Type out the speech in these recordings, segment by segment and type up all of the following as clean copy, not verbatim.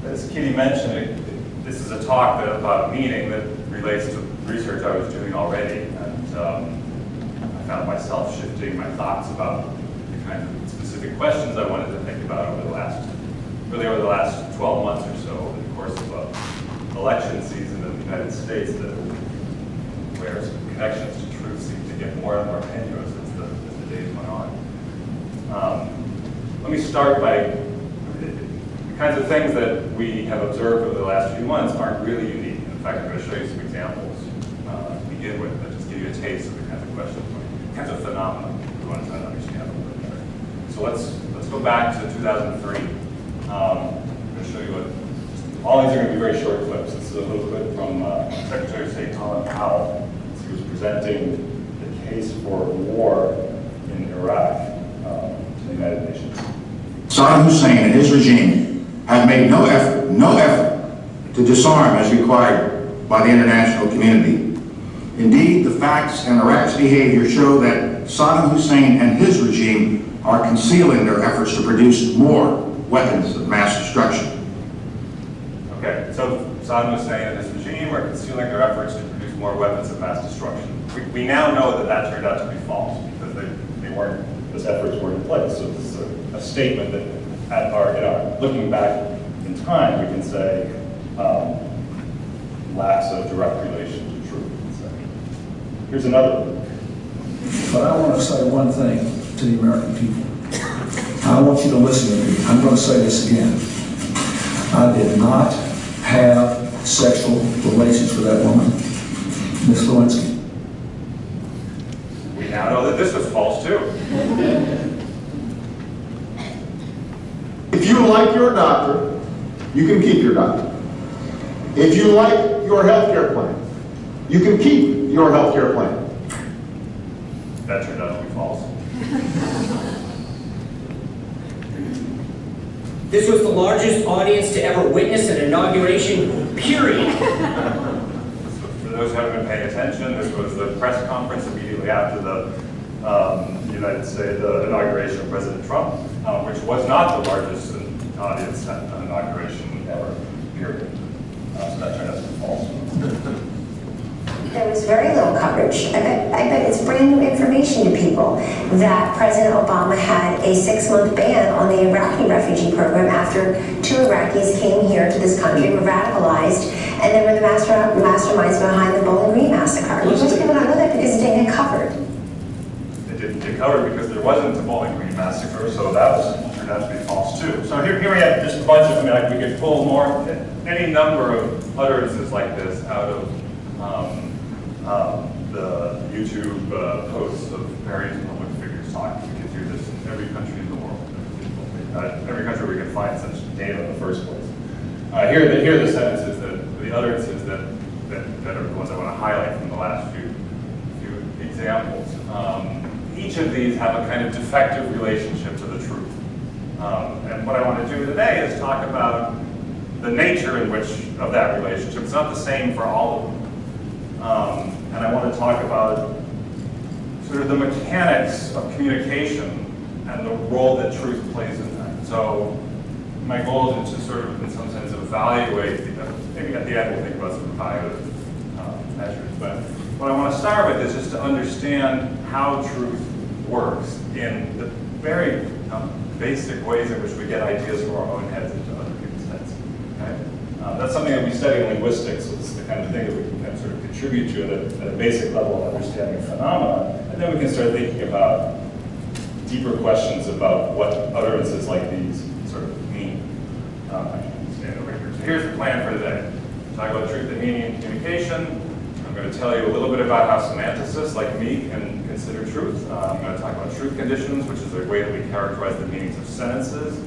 As Kitty mentioned, this is a talk about meaning that relates to research I was doing already, and I found myself shifting my thoughts about the kind of specific questions I wanted to think about over the last 12 months or so, over the course of election season in the United States, where connections to truth seem to get more and more tenuous as the days went on. Let me start by the kinds of things that we have observed over the last few months aren't really unique. In fact, I'm going to show you some examples to begin with that just give you a taste of the kinds of questions, the kinds of phenomena we want to try to understand a little bit better. So let's go back to 2003. I'm going to show you all these are going to be very short clips. This is a little clip from Secretary of State Colin Powell. He was presenting the case for war in Iraq to the United Nations. Saddam Hussein and his regime have made no effort to disarm as required by the international community. Indeed, the facts and Iraq's behavior show that Saddam Hussein and his regime are concealing their efforts to produce more weapons of mass destruction. Okay, so Saddam Hussein and his regime are concealing their efforts to produce more weapons of mass destruction. We now know that turned out to be false because those efforts weren't in place. So this is a statement that looking back in time, we can say lacks a direct relation to truth. Here's another one. But I want to say one thing to the American people. I want you to listen to me. I'm going to say this again. I did not have sexual relations with that woman, Miss Lewinsky. We now know that this was false too. If you like your doctor, you can keep your doctor. If you like your health care plan, you can keep your health care plan. That turned out to be false. This was the largest audience to ever witness an inauguration, period. For those who haven't been paying attention, this was the press conference immediately after the inauguration of President Trump, which was not the largest audience at an inauguration ever, period. So that turned out to be false. There was very little coverage. I bet it's brand new information to people that President Obama had a 6-month ban on the Iraqi refugee program after 2 Iraqis came here to this country, were radicalized, and they were the masterminds behind the Bowling Green massacre. Most people don't know that because it didn't get covered. It didn't get covered because there wasn't a Bowling Green massacre, so that turned out to be false too. So here we have just a bunch of, we could pull any number of utterances like this out of the YouTube posts of various public figures talking. We could do this in every country in the world. Every country where we can find such data in the first place. Here are the sentences, the utterances that are the ones I want to highlight from the last few examples. Each of these have a kind of defective relationship to the truth. And what I want to do today is talk about the nature of that relationship. It's not the same for all of them. And I want to talk about sort of the mechanics of communication and the role that truth plays in that. So my goal is to sort of, in some sense, evaluate, maybe at the end we'll think about some evaluative measures, but what I want to start with is just to understand how truth works in the very basic ways in which we get ideas from our own heads into other people's heads. Okay? That's something that we study in linguistics, so it's the kind of thing that we can kind of sort of contribute to at a basic level of understanding phenomena, and then we can start thinking about deeper questions about what utterances like these sort of mean. I can stand over here. So here's the plan for today. Talk about truth and meaning in communication. I'm going to tell you a little bit about how semanticists like me can consider truth. I'm going to talk about truth conditions, which is a way that we characterize the meanings of sentences.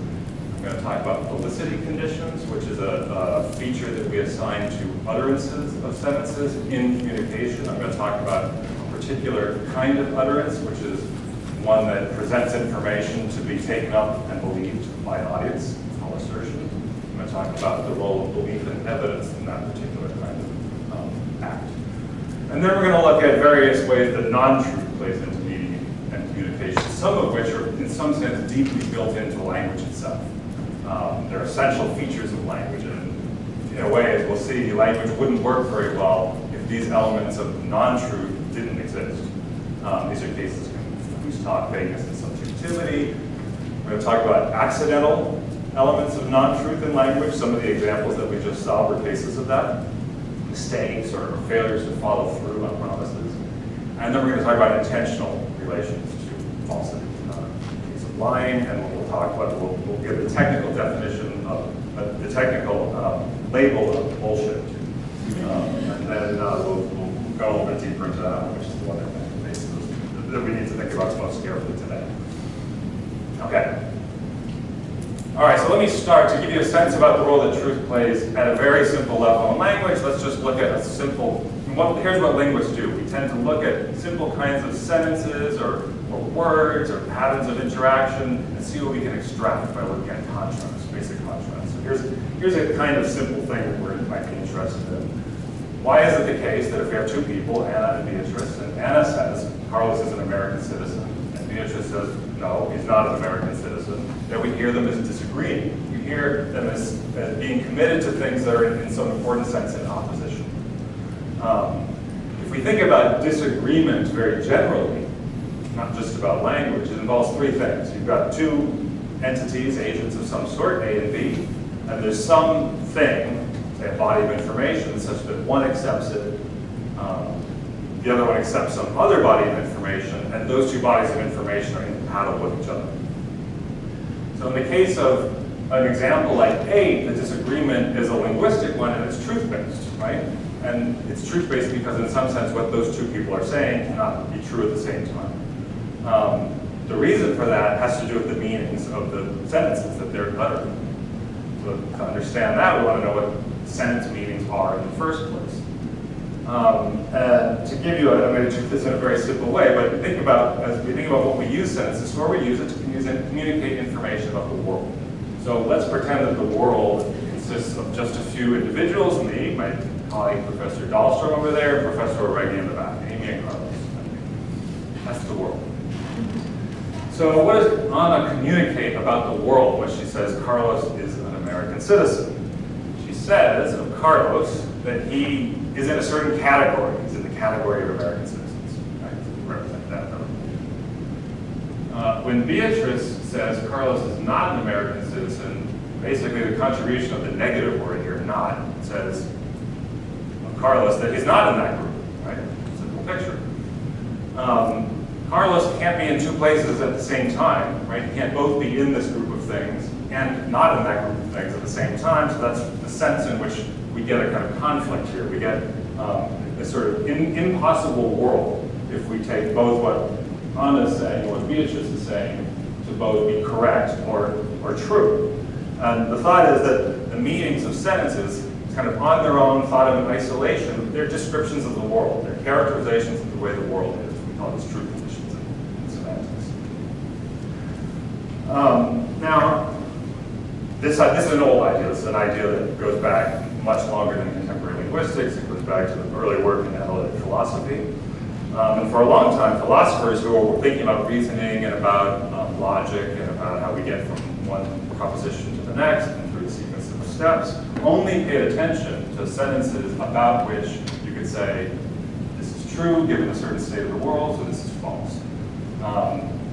I'm going to talk about Felicity conditions, which is a feature that we assign to utterances of sentences in communication. I'm going to talk about a particular kind of utterance, which is one that presents information to be taken up and believed by an audience. It's called assertion. I'm going to talk about the role of belief and evidence in that particular kind of act. And then we're going to look at various ways that non-truth plays into meaning and communication, some of which are, in some sense, deeply built into language itself. They're essential features of language. And in a way, as we'll see, language wouldn't work very well if these elements of non-truth didn't exist. These are cases of confused talk, vagueness, and subjectivity. We're going to talk about accidental elements of non-truth in language. Some of the examples that we just saw were cases of that. Mistakes or failures to follow through on promises. And then we're going to talk about intentional relations to falsity. Case of lying, and we'll talk about, we'll give the technical definition of, the technical label of bullshit. And then we'll go a little bit deeper into that, which is the one that we need to think about most carefully today. Okay. All right, so let me start to give you a sense about the role that truth plays at a very simple level in language. Let's just look at a simple, here's what linguists do. We tend to look at simple kinds of sentences or words or patterns of interaction and see what we can extract by looking at contrasts, basic contrasts. So here's a kind of simple thing that we might be interested in. Why is it the case that if we have two people, Anna and Beatrice, and Anna says Carlos is an American citizen, and Beatrice says no, he's not an American citizen, that we hear them as disagreeing. We hear them as being committed to things that are in some important sense in opposition. If we think about disagreement very generally, not just about language, it involves three things. You've got two entities, agents of some sort, A and B, and there's some thing, say a body of information, such that one accepts it, the other one accepts some other body of information, and those two bodies of information are incompatible with each other. So in the case of an example like A, the disagreement is a linguistic one and it's truth-based, right? And it's truth-based because in some sense what those two people are saying cannot be true at the same time. The reason for that has to do with the meanings of the sentences that they're uttering. So to understand that, we want to know what sentence meanings are in the first place. And to give you, I'm going to do this in a very simple way, but think about, as we think about what we use sentences for, we use it to communicate information about the world. So let's pretend that the world consists of just a few individuals, me, my colleague Professor Dahlstrom over there, Professor Oregi in the back, Amy and Carlos. That's the world. So what does Anna communicate about the world when she says Carlos is an American citizen? She says of Carlos that he is in a certain category. He's in the category of American citizens. Right? To represent that number. When Beatrice says Carlos is not an American citizen, basically the contribution of the negative word here, not, says of Carlos that he's not in that group. Right? Simple picture. Carlos can't be in two places at the same time. Right? He can't both be in this group of things and not in that group of things at the same time. So that's the sense in which we get a kind of conflict here. We get a sort of impossible world if we take both what Anna is saying and what Beatrice is saying to both be correct or true. And the thought is that the meanings of sentences, kind of on their own, thought of in isolation, they're descriptions of the world. They're characterizations of the way the world is. We call this truth conditions in semantics. Now, this is an old idea. This is an idea that goes back much longer than contemporary linguistics. It goes back to the early work in analytic philosophy. And for a long time, philosophers who were thinking about reasoning and about logic and about how we get from one proposition to the next and through the sequence of steps only paid attention to sentences about which you could say, this is true given a certain state of the world, so this is false.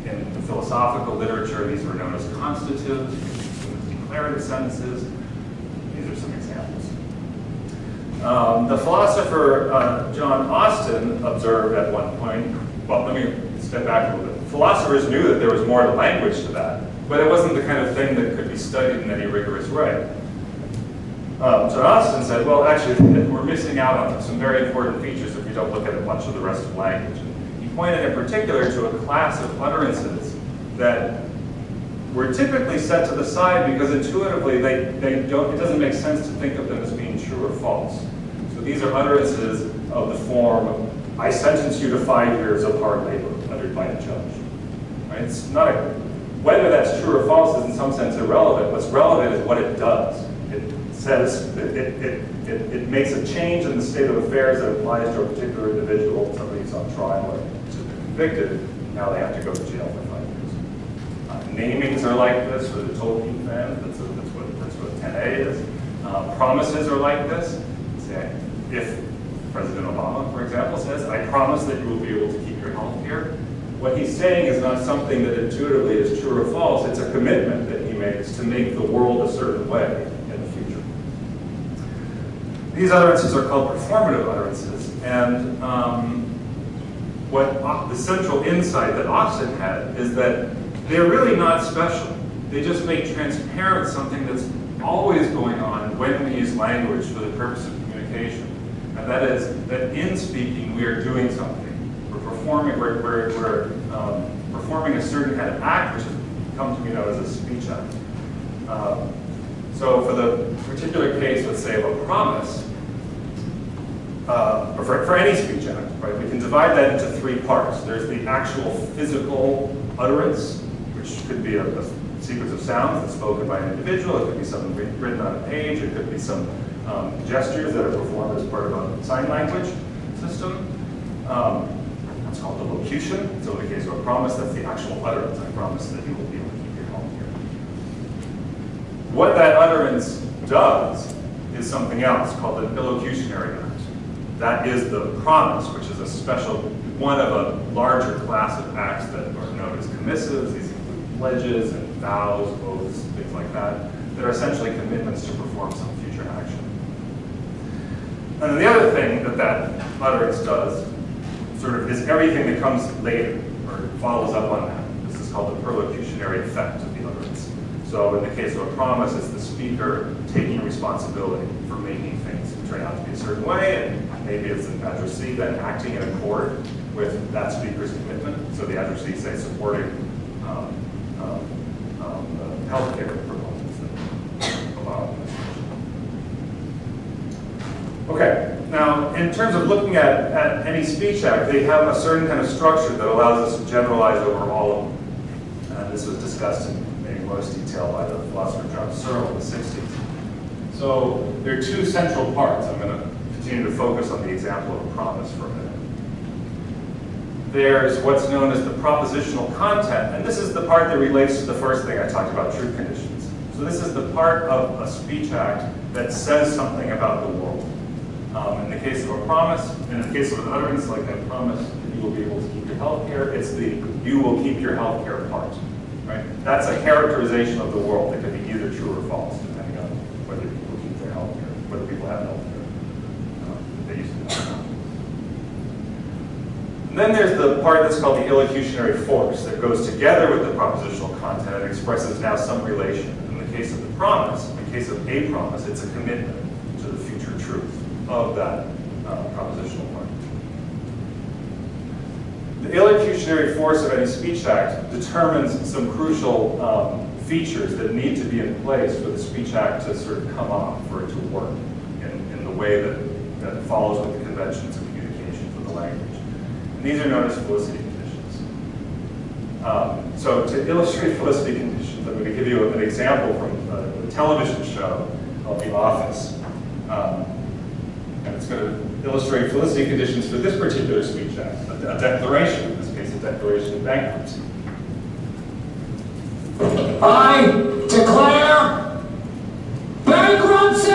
In the philosophical literature, these were known as constitutives, declarative sentences. These are some examples. The philosopher John Austin observed at one point, well, let me step back a little bit. Philosophers knew that there was more to language to that, but it wasn't the kind of thing that could be studied in any rigorous way. John Austin said, well, actually, we're missing out on some very important features if we don't look at much of the rest of language. And he pointed in particular to a class of utterances that were typically set to the side because intuitively it doesn't make sense to think of them as being true or false. So these are utterances of the form, I sentence you to 5 years of hard labor uttered by a judge. Right? It's not whether that's true or false is in some sense irrelevant. What's relevant is what it does. It says, it makes a change in the state of affairs that applies to a particular individual. Somebody's on trial or convicted, now they have to go to jail for 5 years. Namings are like this, for the Tolkien fan, that's 10A is. Promises are like this. Say, if President Obama, for example, says, I promise that you will be able to keep your health care, what he's saying is not something that intuitively is true or false. It's a commitment that he makes to make the world a certain way in the future. These utterances are called performative utterances, and what the central insight that Oxen had is that they're really not special. They just make transparent something that's always going on when we use language for the purpose of communication. And that is that in speaking, we are doing something. We're performing a certain kind of act, which has come to be known as a speech act. So for the particular case, let's say, of a promise, or for any speech act, right, we can divide that into three parts. There's the actual physical utterance, which could be a sequence of sounds that's spoken by an individual. It could be something written on a page. It could be some gestures that are performed as part of a sign language system. That's called the locution. So in the case of a promise, that's the actual utterance. I promise that you will be able to keep your health care. What that utterance does is something else called an illocutionary act. That is the promise, which is a special, one of a larger class of acts that are known as commissives. These include pledges and vows, oaths, things like that are essentially commitments to perform some future action. And then the other thing that utterance does sort of is everything that comes later or follows up on that. This is called the perlocutionary effect of the utterance. So in the case of a promise, it's the speaker taking responsibility for making things turn out to be a certain way, and maybe it's an addressee then acting in accord with that speaker's commitment. So the addressee, say, supporting healthcare proposals that allow this. Okay, now in terms of looking at any speech act, they have a certain kind of structure that allows us to generalize over all of them. And this was discussed in maybe most detail by the philosopher John Searle in the 60s. So there are two central parts. I'm going to continue to focus on the example of a promise for a minute. There's what's known as the propositional content, and this is the part that relates to the first thing I talked about, truth conditions. So this is the part of a speech act that says something about the world. In the case of a promise, in the case of an utterance like I promise that you will be able to keep your health care, it's the you will keep your health care part. Right? That's a characterization of the world that could be either true or false, depending on whether people keep their health care, whether people have health care. They used to have. Then there's the part that's called the illocutionary force that goes together with the propositional content and expresses now some relation. In the case of the promise, in the case of a promise, it's a commitment to the future truth of that propositional part. The illocutionary force of any speech act determines some crucial features that need to be in place for the speech act to sort of come off, for it to work in the way that follows with the conventions of communication for the language. And these are known as Felicity conditions. So to illustrate Felicity conditions, I'm going to give you an example from a television show called The Office. And it's going to illustrate Felicity conditions for this particular speech act, a declaration, in this case, a declaration of bankruptcy. I declare bankruptcy!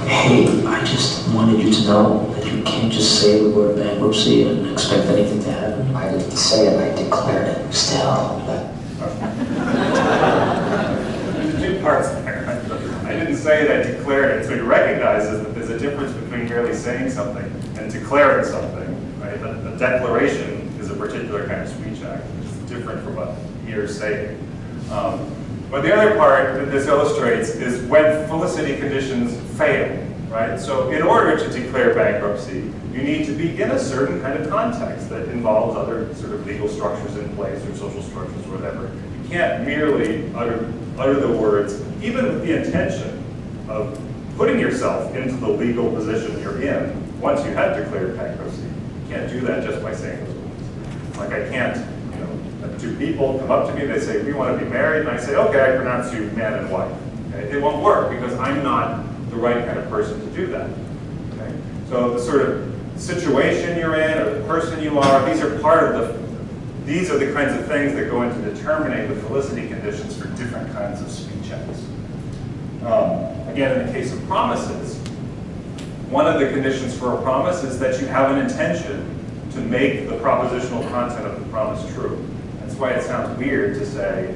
Hey, I just wanted you to know that you can't just say the word bankruptcy and expect anything to happen. I didn't say it, I declared it. Still. There's two parts there. I didn't say it, I declared it. So he recognizes that there's a difference between merely saying something and declaring something. Right? A declaration is a particular kind of speech act. It's different from what you're saying. But the other part that this illustrates is when Felicity conditions fail. Right? So in order to declare bankruptcy, you need to be in a certain kind of context that involves other sort of legal structures in place or social structures or whatever. You can't merely utter the words, even with the intention of putting yourself into the legal position you're in once you have declared bankruptcy. You can't do that just by saying those words. Like I can't, two people come up to me, they say, we want to be married, and I say, okay, I pronounce you man and wife. Okay? It won't work because I'm not the right kind of person to do that. Okay? So the sort of situation you're in or the person you are, these are the kinds of things that go into determining the felicity conditions for different kinds of speech acts. Again, in the case of promises, one of the conditions for a promise is that you have an intention to make the propositional content of the promise true. That's why it sounds weird to say,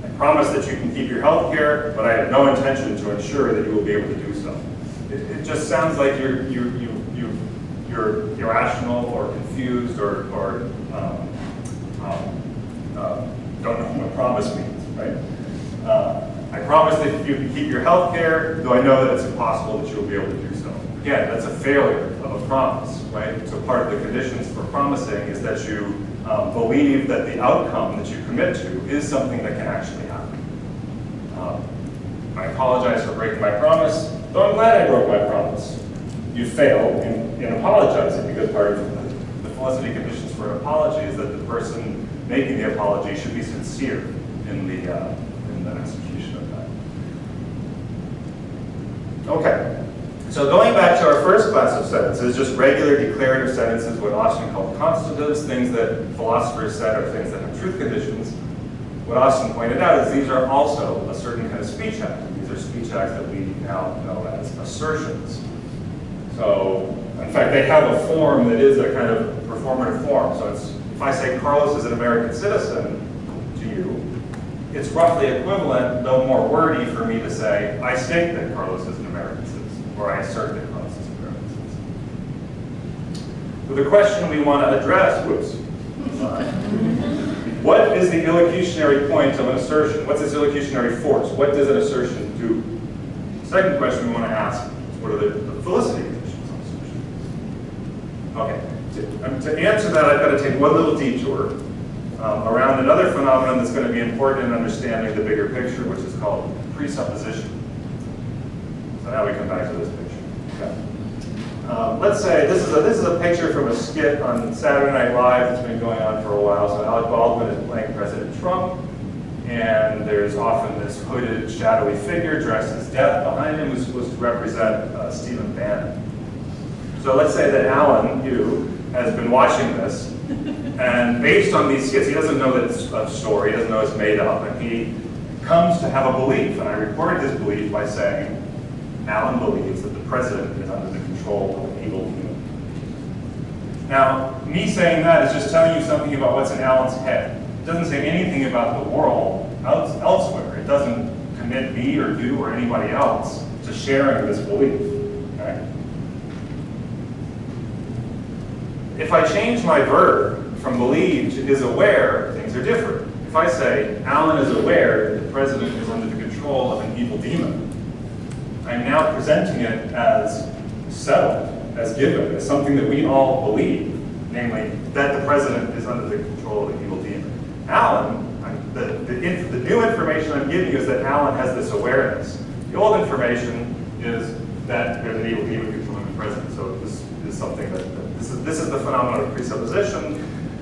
I promise that you can keep your health care, but I have no intention to ensure that you will be able to do so. It just sounds like you're irrational or confused or don't know what promise means, right? I promise that you can keep your health care, though I know that it's impossible that you'll be able to do so. Again, that's a failure of a promise, right? So part of the conditions for promising is that you believe that the outcome that you commit to is something that can actually happen. I apologize for breaking my promise, though I'm glad I broke my promise. You fail in apologizing, because part of the felicity conditions for an apology is that the person making the apology should be sincere in the execution of that. Okay, so going back to our first class of sentences, just regular declarative sentences, what Austin called constitutives, things that philosophers said are things that have truth conditions. What Austin pointed out is these are also a certain kind of speech act. These are speech acts that we now know as assertions. So, in fact, they have a form that is a kind of performative form. So it's, if I say Carlos is an American citizen to you, it's roughly equivalent, though more wordy, for me to say, I state that Carlos is an American citizen, or I assert that Carlos is an American citizen. So the question we want to address, what is the illocutionary point of an assertion? What's its illocutionary force? What does an assertion do? The second question we want to ask is, what are the felicity conditions of assertion? Okay, to answer that, I've got to take one little detour around another phenomenon that's going to be important in understanding the bigger picture, which is called presupposition. So now we come back to this picture. Okay. Let's say this is a picture from a skit on Saturday Night Live that's been going on for a while. So Alec Baldwin is playing President Trump, and there's often this hooded, shadowy figure dressed as death behind him who's supposed to represent Stephen Bannon. So let's say that Alan, you, has been watching this, and based on these skits, he doesn't know that it's a story, he doesn't know it's made up, and he comes to have a belief, and I reported his belief by saying, Alan believes that the president is under the control of an evil human. Now, me saying that is just telling you something about what's in Alan's head. It doesn't say anything about the world elsewhere. It doesn't commit me or you or anybody else to sharing this belief. Okay? If I change my verb from believe to is aware, things are different. If I say, Alan is aware that the president is under the control of an evil demon, I'm now presenting it as settled, as given, as something that we all believe, namely that the president is under the control of an evil demon. Alan, the new information I'm giving you is that Alan has this awareness. The old information is that there's an evil demon controlling the president. So this is something this is the phenomenon of presupposition.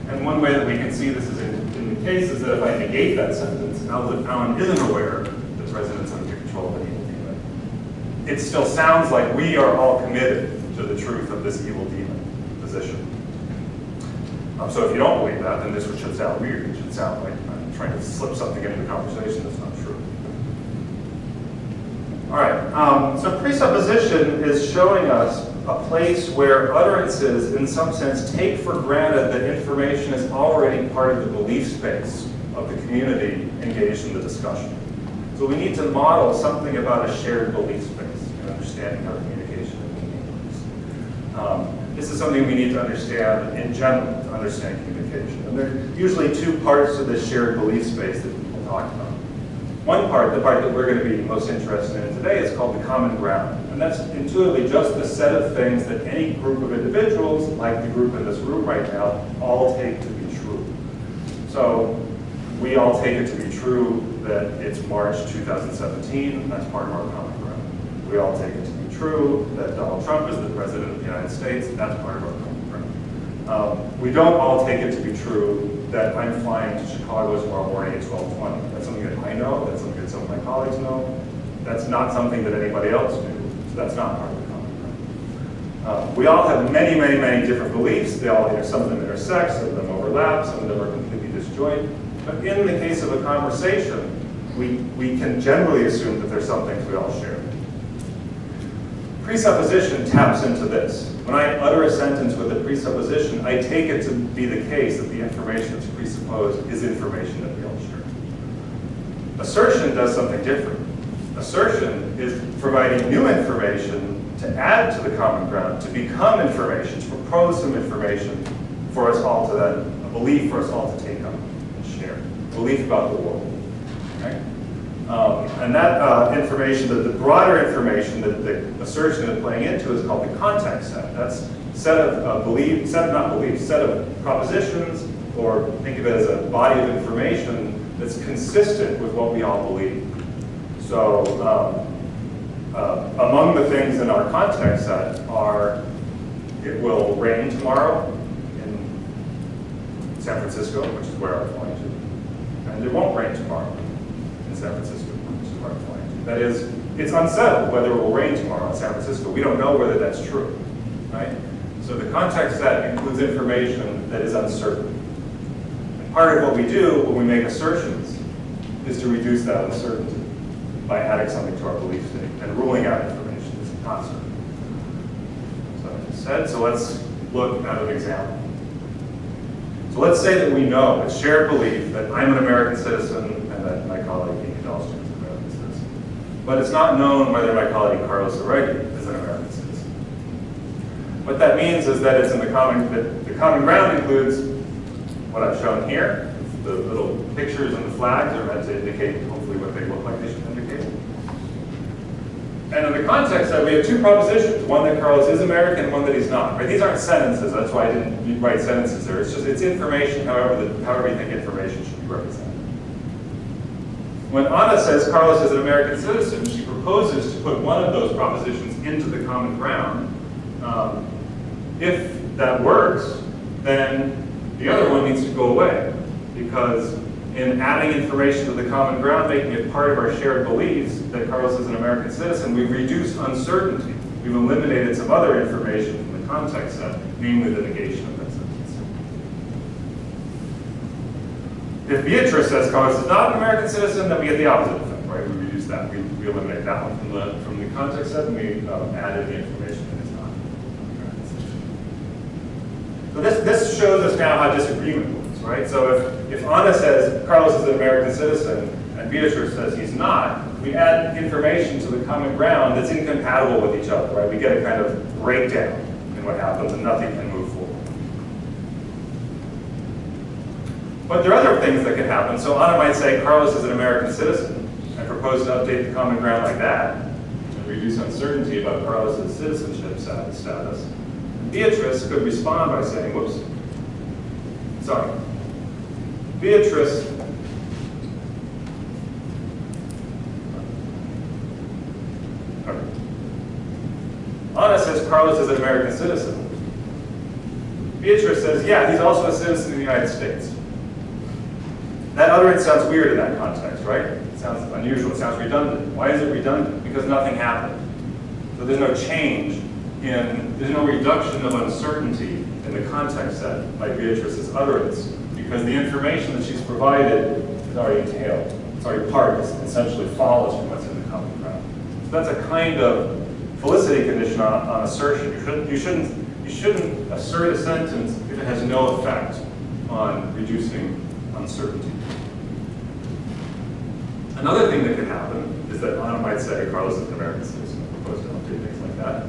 And one way that we can see this is in the case is that if I negate that sentence, now that Alan isn't aware the president's under control of an evil demon, it still sounds like we are all committed to the truth of this evil demon position. So if you don't believe that, then this should sound weird. It should sound like I'm trying to slip something into the conversation that's not true. All right, so presupposition is showing us a place where utterances, in some sense, take for granted that information is already part of the belief space of the community engaged in the discussion. So we need to model something about a shared belief space in understanding how communication and meaning works. This is something we need to understand in general to understand communication. And there are usually two parts to this shared belief space that people talk about. One part, the part that we're going to be most interested in today, is called the common ground. And that's intuitively just the set of things that any group of individuals, like the group in this room right now, all take to be true. So we all take it to be true that it's March 2017, that's part of our common ground. We all take it to be true that Donald Trump is the president of the United States, that's part of our common ground. We don't all take it to be true that I'm flying to Chicago tomorrow morning at 12:20. That's something that I know, that's something that some of my colleagues know. That's not something that anybody else knew, so that's not part of the common We all have many, many, many different beliefs. They all, some of them intersect, some of them overlap, some of them are completely disjoint. But in the case of a conversation, we can generally assume that there's some things we all share. Presupposition taps into this. When I utter a sentence with a presupposition, I take it to be the case that the information that's presupposed is information that we all share. Assertion does something different. Assertion is providing new information to add to the common ground, to become information, to propose some information for us all to then, a belief for us all to take up and share. Belief about the world. Okay? And that information, the broader information that the assertion is playing into is called the context set. That's set of set of propositions, or think of it as a body of information that's consistent with what we all believe. So among the things in our context set are, it will rain tomorrow in San Francisco, which is where I'm flying to. And it won't rain tomorrow in San Francisco, which is where I'm flying to. That is, it's unsettled whether it will rain tomorrow in San Francisco. We don't know whether that's true, right? So the context set includes information that is uncertain. And part of what we do when we make assertions is to reduce that uncertainty by adding something to our belief state and ruling out information that's not certain. So I just said, so let's look at an example. So let's say that we know, a shared belief, that I'm an American citizen and that my colleague Amy Dahlstrom is an American citizen. But it's not known whether my colleague Carlos Arregui is an American citizen. What that means is that it's in the common ground includes what I've shown here. The little pictures and the flags are meant to indicate hopefully what they look like they should indicate. And in the context that we have two propositions, one that Carlos is American and one that he's not. Right? These aren't sentences, that's why I didn't write sentences there. It's just, it's information, however you think information should be represented. When Anna says Carlos is an American citizen, she proposes to put one of those propositions into the common ground. If that works, then the other one needs to go away. Because in adding information to the common ground, making it part of our shared beliefs that Carlos is an American citizen, we've reduced uncertainty. We've eliminated some other information from the context set, namely the negation of that sentence. If Beatrice says Carlos is not an American citizen, then we get the opposite effect, right? We reduce that. We eliminate that one from the context set, and we added the information that is not an American citizen. So this shows us now how disagreement works. Right? So if Anna says Carlos is an American citizen and Beatrice says he's not, we add information to the common ground that's incompatible with each other, right? We get a kind of breakdown in what happens and nothing can move forward. But there are other things that can happen. So Anna might say Carlos is an American citizen and propose to update the common ground like that and reduce uncertainty about Carlos's citizenship status. And Beatrice could respond by saying, whoops, sorry. Beatrice, Anna says Carlos is an American citizen. Beatrice says, yeah, he's also a citizen of the United States. That utterance sounds weird in that context, right? It sounds unusual, it sounds redundant. Why is it redundant? Because nothing happened. So there's no change there's no reduction of uncertainty in the context set by Beatrice's utterance, because the information that she's provided is already entailed. It's already part, essentially follows from what's in the common ground. So that's a kind of Felicity condition on assertion. You shouldn't assert a sentence if it has no effect on reducing uncertainty. Another thing that could happen is that Anna might say Carlos is an American citizen, opposed to update things like that.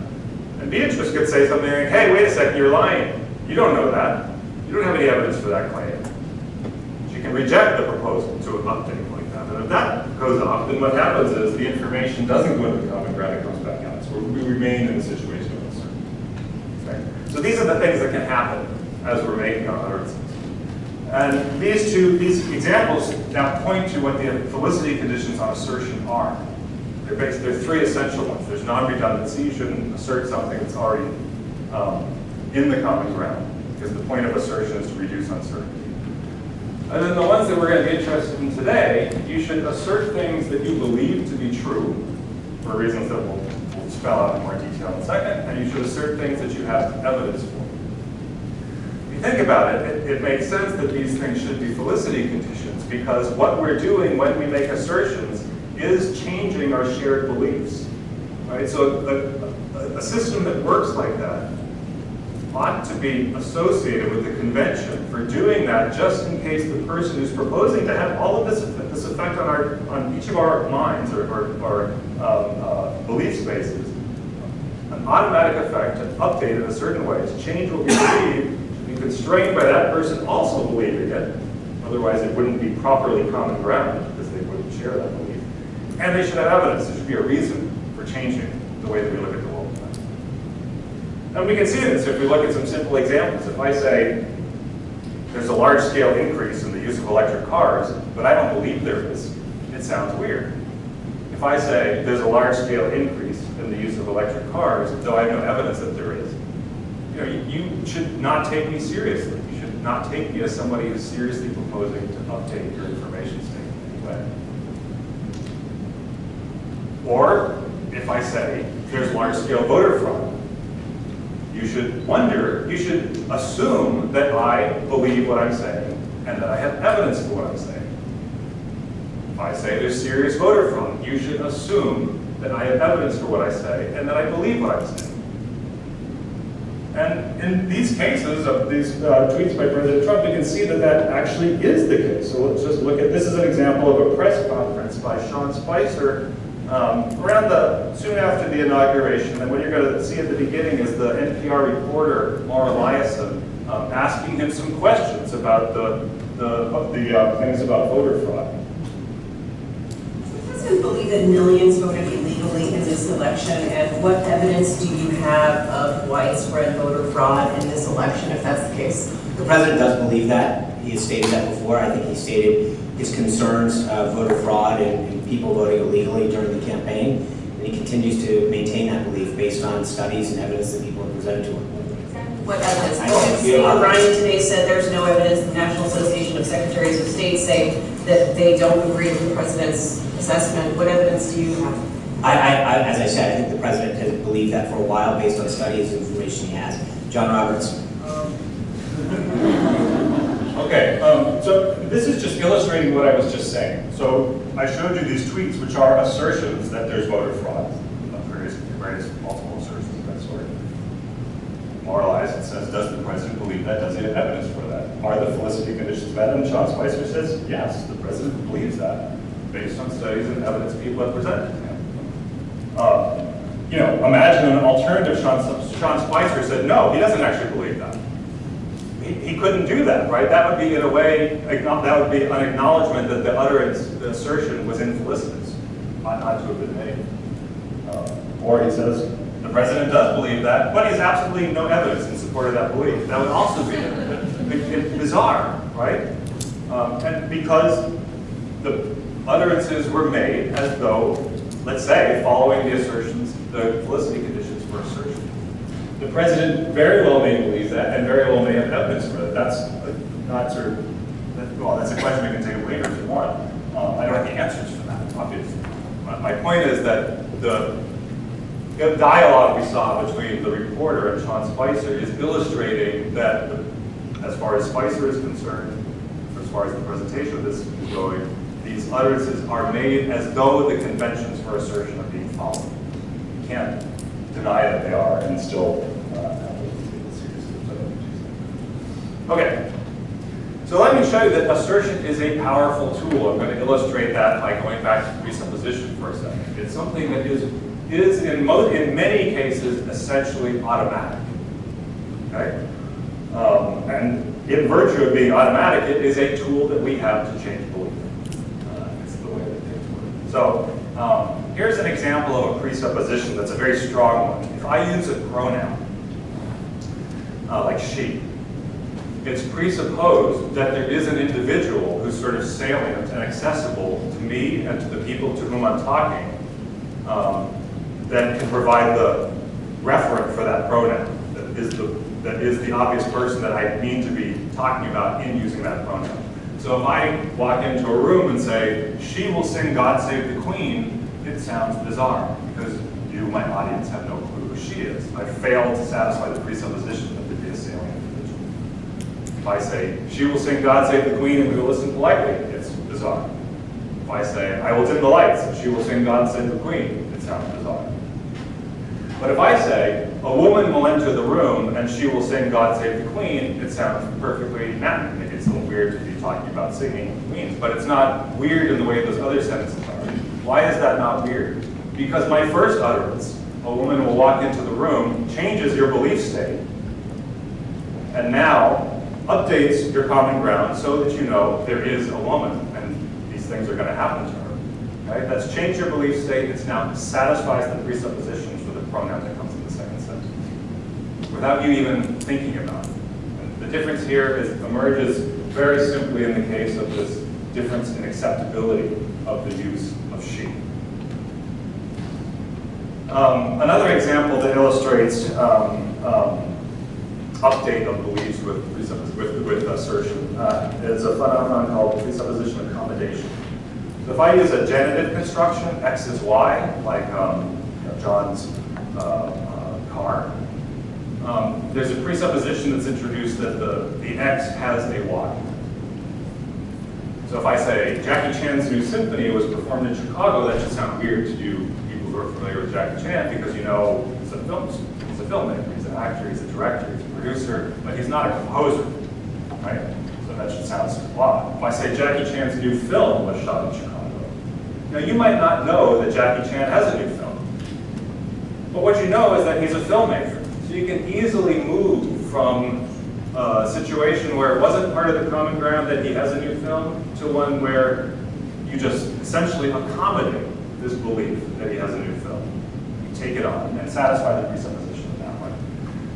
And Beatrice could say something like, hey, wait a second, you're lying. You don't know that. You don't have any evidence for that claim. She can reject the proposal to update like that. And if that goes up, then what happens is the information doesn't go into the common ground, it comes back out. So we remain in a situation of uncertainty. Okay? So these are the things that can happen as we're making our utterances. And these examples now point to what the Felicity conditions on assertion are. There are three essential ones. There's non-redundancy. You shouldn't assert something that's already in the common ground, because the point of assertion is to reduce uncertainty. And then the ones that we're going to be interested in today, you should assert things that you believe to be true, for reasons that we'll spell out in more detail in a second, and you should assert things that you have evidence for. If you think about it, it makes sense that these things should be Felicity conditions, because what we're doing when we make assertions is changing our shared beliefs. Right? So a system that works like that ought to be associated with the convention for doing that, just in case the person who's proposing to have all of this effect on each of our minds or belief spaces, an automatic effect to update in a certain way, to change what we believe, to be constrained by that person also believing it. Otherwise, it wouldn't be properly common ground because they wouldn't share that belief. And they should have evidence. There should be a reason for changing the way that we look at the world. And we can see this if we look at some simple examples. If I say there's a large-scale increase in the use of electric cars, but I don't believe there is, it sounds weird. If I say there's a large-scale increase in the use of electric cars, though I have no evidence that there is, you should not take me seriously. You should not take me as somebody who's seriously proposing to update your information statement in any way. Or if I say there's large-scale voter fraud, you should assume that I believe what I'm saying and that I have evidence for what I'm saying. If I say there's serious voter fraud, you should assume that I have evidence for what I say and that I believe what I'm saying. And in these cases of these tweets by President Trump, you can see that that actually is the case. So let's just look at, this is an example of a press conference by Sean Spicer soon after the inauguration. And what you're going to see at the beginning is the NPR reporter, Laura Eliason, asking him some questions about the things about voter fraud. Does the president believe that millions voted illegally in this election? And what evidence do you have of widespread voter fraud in this election, if that's the case? The president does believe that. He has stated that before. I think he stated his concerns of voter fraud and people voting illegally during the campaign. And he continues to maintain that belief based on studies and evidence that people have presented to him. What evidence? Steve O'Brien today said there's no evidence. The National Association of Secretaries of State say that they don't agree with the president's assessment. What evidence do you have? As I said, I think the president has believed that for a while based on studies and information he has. John Roberts. Okay, so this is just illustrating what I was just saying. So I showed you these tweets, which are assertions that there's voter fraud. Various multiple assertions of that sort. Moralized, it says, does the president believe that? Does he have evidence for that? Are the Felicity conditions met? And Sean Spicer says, yes, the president believes that, based on studies and evidence people have presented to him. Imagine an alternative Sean Spicer said, no, he doesn't actually believe that. He couldn't do that, right? That would be, in a way, that would be an acknowledgement that the utterance, the assertion was infelicitous, ought not to have been made. Or he says, the president does believe that, but he has absolutely no evidence in support of that belief. That would also be bizarre, right? And because the utterances were made as though, let's say, following the assertions, the Felicity conditions were assertions. The president very well may believe that, and very well may have evidence for that. That's not sort of, well, that's a question we can take later if you want. I don't have the answers for that, obviously. My point is that the dialogue we saw between the reporter and Sean Spicer is illustrating that, as far as Spicer is concerned, as far as the presentation of this is going, these utterances are made as though the conventions for assertion are being followed. You can't deny that they are and still okay, so let me show you that assertion is a powerful tool. I'm going to illustrate that by going back to presupposition for a second. It's something that is in many cases essentially automatic. Okay? And in virtue of being automatic, it is a tool that we have to change belief. It's the way that things work. So here's an example of a presupposition that's a very strong one. If I use a pronoun, like she, it's presupposed that there is an individual who's sort of salient and accessible to me and to the people to whom I'm talking that can provide the referent for that pronoun, that is the obvious person that I mean to be talking about in using that pronoun. So if I walk into a room and say, she will sing God Save the Queen, it sounds bizarre because you my audience have no clue who she is. I failed to satisfy the presupposition that there'd be a salient individual. If I say, she will sing God Save the Queen and we will listen politely, it's bizarre. If I say, I will dim the lights and she will sing God Save the Queen, it sounds bizarre. But if I say, a woman will enter the room and she will sing God Save the Queen, it sounds perfectly natural. Maybe it's a little weird to be talking about singing queens, but it's not weird in the way those other sentences are. Why is that not weird? Because my first utterance, a woman will walk into the room, changes your belief state, and now updates your common ground so that you know there is a woman and these things are going to happen to her. Okay? That's changed your belief state. It's now satisfies the presuppositions for the pronoun that comes in the second sentence without you even thinking about it. And the difference here emerges very simply in the case of this difference in acceptability of the use of she. Another example that illustrates update of beliefs with assertion is a phenomenon called presupposition accommodation. So if I use a genitive construction, X is Y, like John's car, there's a presupposition that's introduced that the X has a Y. So if I say Jackie Chan's new symphony was performed in Chicago, that should sound weird to you people who are familiar with Jackie Chan because you know he's a filmmaker, he's an actor, he's a director, he's a producer, but he's not a composer, right? So that should sound odd. If I say Jackie Chan's new film was shot in Chicago, now you might not know that Jackie Chan has a new film, but what you know is that he's a filmmaker. So you can easily move from a situation where it wasn't part of the common ground that he has a new film to one where you just essentially accommodate this belief that he has a new film. You take it on and satisfy the presupposition in that way.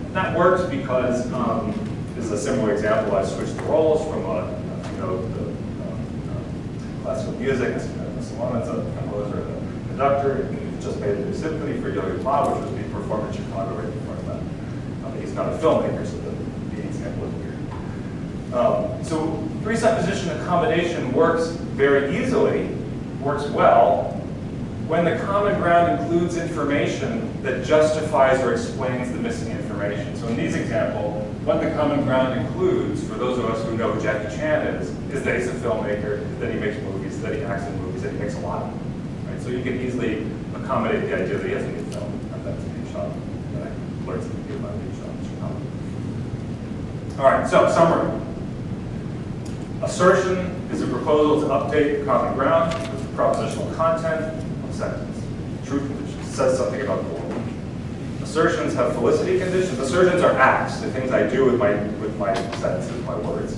And that works because this is a similar example. I switched the roles from the classical music. Salomon's a composer and a conductor. He just made a new symphony for Yo-Yo Ma, which was being performed in Chicago right before that. He's not a filmmaker, so the example is weird. So presupposition accommodation works very easily, works well, when the common ground includes information that justifies or explains the missing information. So in these examples, what the common ground includes, for those of us who know who Jackie Chan is that he's a filmmaker, that he makes movies, that he acts in movies, that he makes a lot of them. Right? So you can easily accommodate the idea that he has a new film, and that's being shot, that I learned something about being shot in Chicago. All right, so summary. Assertion is a proposal to update the common ground with the propositional content of sentence. Truth conditions says something about the world. Assertions have felicity conditions. Assertions are acts, the things I do with my sentences, my words.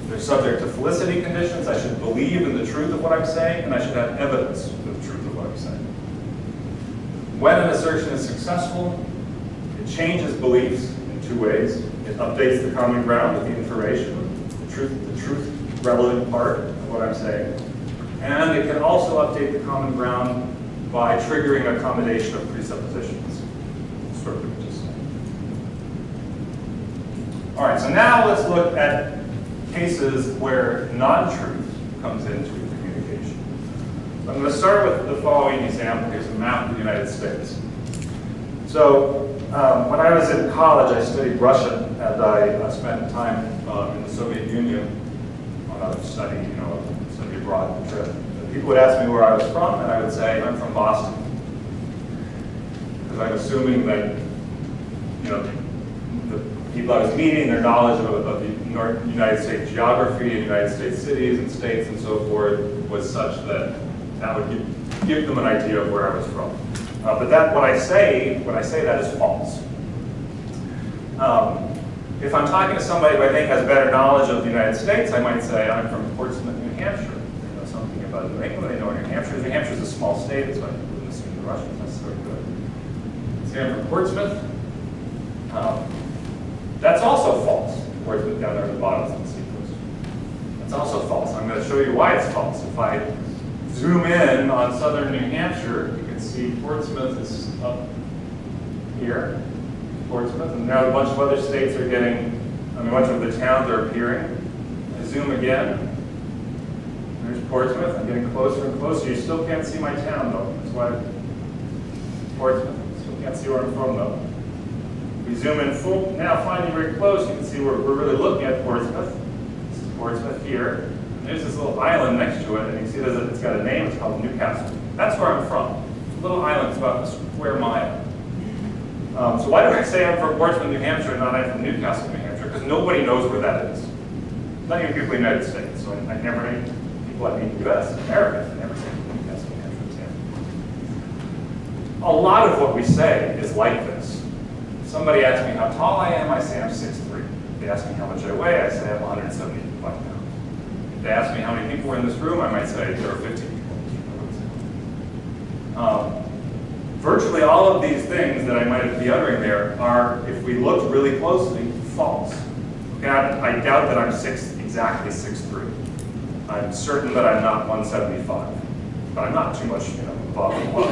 They're subject to felicity conditions. I should believe in the truth of what I'm saying, and I should have evidence for the truth of what I'm saying. When an assertion is successful, it changes beliefs in two ways. It updates the common ground with the information, the truth relevant part of what I'm saying. And it can also update the common ground by triggering accommodation of presuppositions. Sort of what we just said. All right, so now let's look at cases where non-truth comes into communication. So I'm going to start with the following example. Here's a map of the United States. So when I was in college, I studied Russian, and I spent time in the Soviet Union on a study abroad trip. And people would ask me where I was from, and I would say, I'm from Boston. Because I'm assuming that, the people I was meeting, their knowledge of the United States geography and United States cities and states and so forth was such that that would give them an idea of where I was from. But when I say that is false. If I'm talking to somebody who I think has better knowledge of the United States, I might say I'm from Portsmouth, New Hampshire. They know something about New England, they know where New Hampshire is. New Hampshire is a small state, so I wouldn't assume the Russians necessarily good. Say I'm from Portsmouth. That's also false. Portsmouth down there at the bottom of the seacoast. That's also false. I'm going to show you why it's false. If I zoom in on southern New Hampshire, you can see Portsmouth is up here. Portsmouth, and now a bunch of other states are getting, a bunch of the towns are appearing. I zoom again. There's Portsmouth. I'm getting closer and closer. You still can't see my town though. That's why Portsmouth. So we can't see where I'm from though. We zoom in full, now finally very close, you can see we're really looking at Portsmouth. This is Portsmouth here. And there's this little island next to it, and you can see it's got a name, it's called Newcastle. That's where I'm from. It's a little island, it's about a square mile. So why do I say I'm from Portsmouth, New Hampshire, and not I'm from Newcastle, New Hampshire? Because nobody knows where that is. Not even people in the United States. So I never meet people I meet in the US, Americans, I never say Newcastle, New Hampshire, example. A lot of what we say is like this. Somebody asks me how tall I am, I say I'm 6'3". They ask me how much I weigh, I say I'm 175 pounds. If they ask me how many people are in this room, I might say there are 50 people. Virtually all of these things that I might be uttering there are, if we looked really closely, false. Okay, I doubt that I'm exactly 6'3". I'm certain that I'm not 175, but I'm not too much, above and below.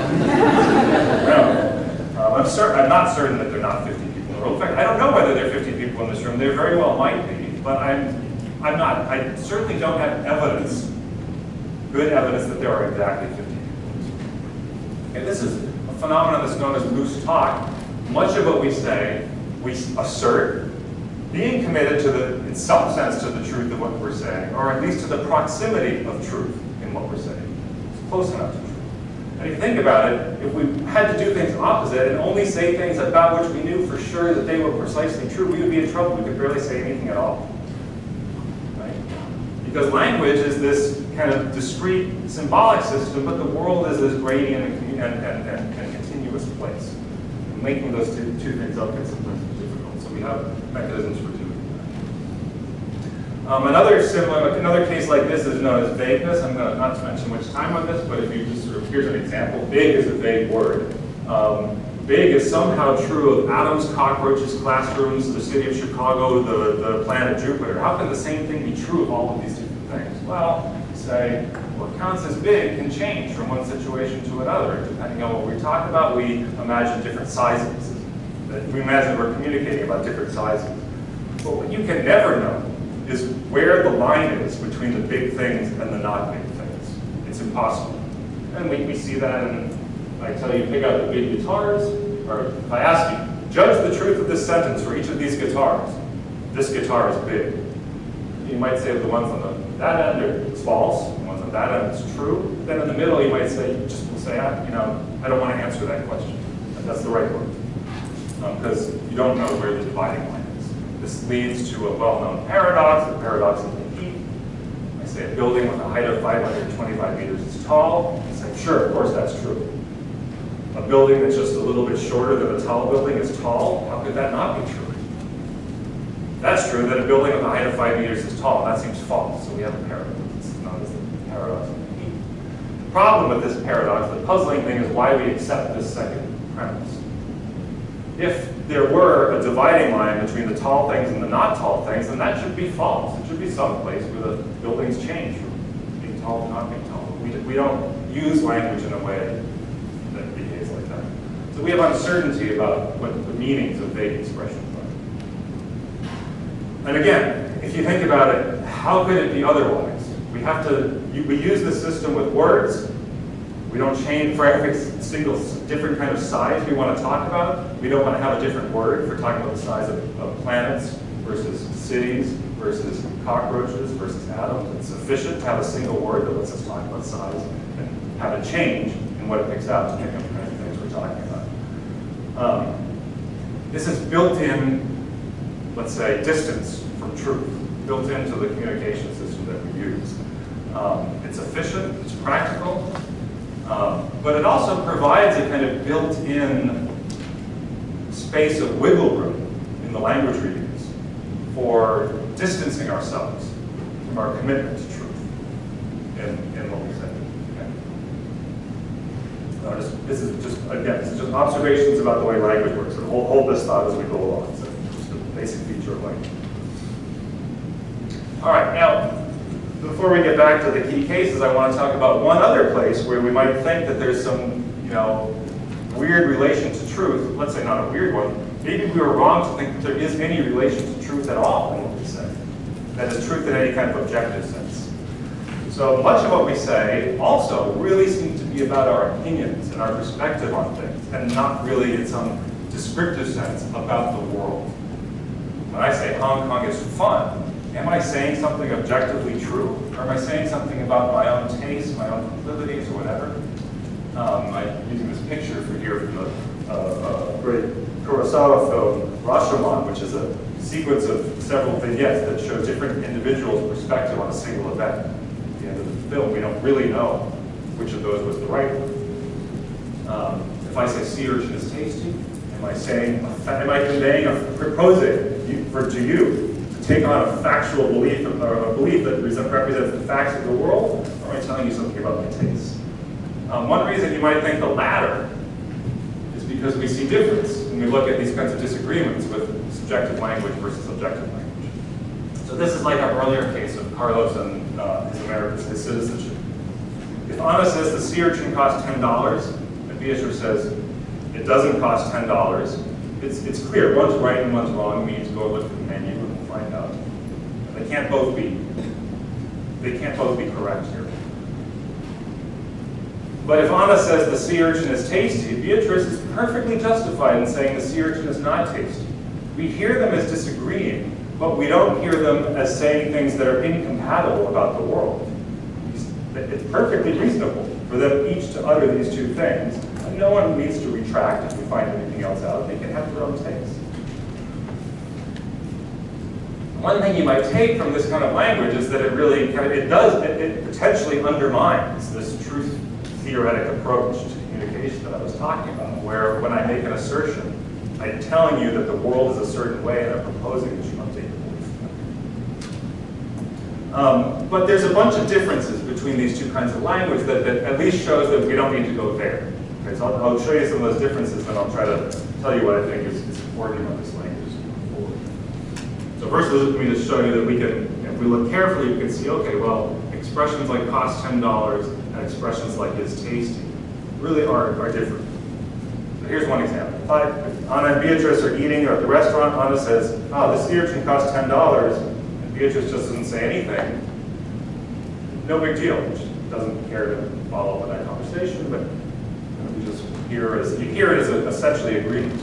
I'm not certain that there are not 50 people in the world. In fact, I don't know whether there are 50 people in this room. There very well might be, but I'm not. I certainly don't have evidence, good evidence, that there are exactly 50 people. And this is a phenomenon that's known as loose talk. Much of what we say, we assert, being committed to in some sense, to the truth of what we're saying, or at least to the proximity of truth in what we're saying. It's close enough to truth. And if you think about it, if we had to do things opposite and only say things about which we knew for sure that they were precisely true, we would be in trouble. We could barely say anything at all. Right? Because language is this kind of discrete symbolic system, but the world is this gradient and continuous place. And linking those two things up can sometimes be difficult. So we have mechanisms for doing that. Another case like this is known as vagueness. I'm going to not to mention which time on this, but if you just here's an example. Big is a vague word. Big is somehow true of atoms, cockroaches, classrooms, the city of Chicago, the planet Jupiter. How can the same thing be true of all of these different things? Well, say what counts as big can change from one situation to another. Depending on what we talk about, we imagine different sizes. We imagine we're communicating about different sizes. But what you can never know is where the line is between the big things and the not big things. It's impossible. And we see that, and I tell you, pick out the big guitars, or if I ask you, judge the truth of this sentence for each of these guitars. This guitar is big. You might say the ones on that end it's false, the ones on that end it's true. Then in the middle you might say, I don't want to answer that question. That's the right word. Because you don't know where the dividing line is. This leads to a well-known paradox, the paradox of the heat. I say a building with a height of 525 meters is tall. I say, sure, of course that's true. A building that's just a little bit shorter than a tall building is tall. How could that not be true? That's true that a building with a height of 5 meters is tall. That seems false. So we have a paradox. It's known as the paradox of the heat. The problem with this paradox, the puzzling thing, is why we accept this second premise. If there were a dividing line between the tall things and the not tall things, then that should be false. It should be someplace where the buildings change from being tall to not being tall. We don't use language in a way that behaves like that. So we have uncertainty about what the meanings of vague expressions are. And again, if you think about it, how could it be otherwise? We use the system with words. We don't change for every single different kind of size we want to talk about. We don't want to have a different word for talking about the size of planets versus cities versus cockroaches versus atoms. It's sufficient to have a single word that lets us talk about size and have a change in what it picks out to pick up the kind of things we're talking about. This is built in, let's say, distance from truth, built into the communication system that we use. It's efficient, it's practical, but it also provides a kind of built-in space of wiggle room in the language we use for distancing ourselves from our commitment to truth in what we say. Okay? This is just observations about the way language works. And hold this thought as we go along. It's just a basic feature of language. All right, now, before we get back to the key cases, I want to talk about one other place where we might think that there's some, weird relation to truth. Let's say not a weird one. Maybe we were wrong to think that there is any relation to truth at all in what we say. That is truth in any kind of objective sense. So much of what we say also really seems to be about our opinions and our perspective on things, and not really in some descriptive sense about the world. When I say Hong Kong is fun, am I saying something objectively true? Or am I saying something about my own taste, my own proclivities, or whatever? I'm using this picture from the great Kurosawa film, Rashomon, which is a sequence of several vignettes that show different individuals' perspective on a single event. At the end of the film, we don't really know which of those was the right one. If I say sea urchin is tasty, am I conveying proposing to you to take on a factual belief, or a belief that represents the facts of the world, or am I telling you something about my taste? One reason you might think the latter is because we see difference when we look at these kinds of disagreements with subjective language versus objective language. So this is like our earlier case of Carlos and his citizenship. If Anna says the sea urchin costs $10, and Beatrice says it doesn't cost $10, it's clear, one's right and one's wrong. We need to go look at the menu and we'll find out. They can't both be correct here. But if Anna says the sea urchin is tasty, Beatrice is perfectly justified in saying the sea urchin is not tasty. We hear them as disagreeing, but we don't hear them as saying things that are incompatible about the world. It's perfectly reasonable for them each to utter these two things, and no one needs to retract if we find anything else out. They can have their own taste. One thing you might take from this kind of language is that it potentially undermines this truth theoretic approach to communication that I was talking about, where when I make an assertion, I'm telling you that the world is a certain way and I'm proposing that you don't take the belief. But there's a bunch of differences between these two kinds of language that at least shows that we don't need to go there. Okay, so I'll show you some of those differences, and I'll try to tell you what I think is important about this language going forward. So first, let me just show you that we can, if we look carefully, we can see, okay, well, expressions like cost $10 and expressions like is tasty really are different. So here's one example. If Anna and Beatrice are eating at the restaurant, Anna says, oh, this sea urchin costs $10, and Beatrice just doesn't say anything. No big deal. She doesn't care to follow up with that conversation, but you just hear it as essentially agreement.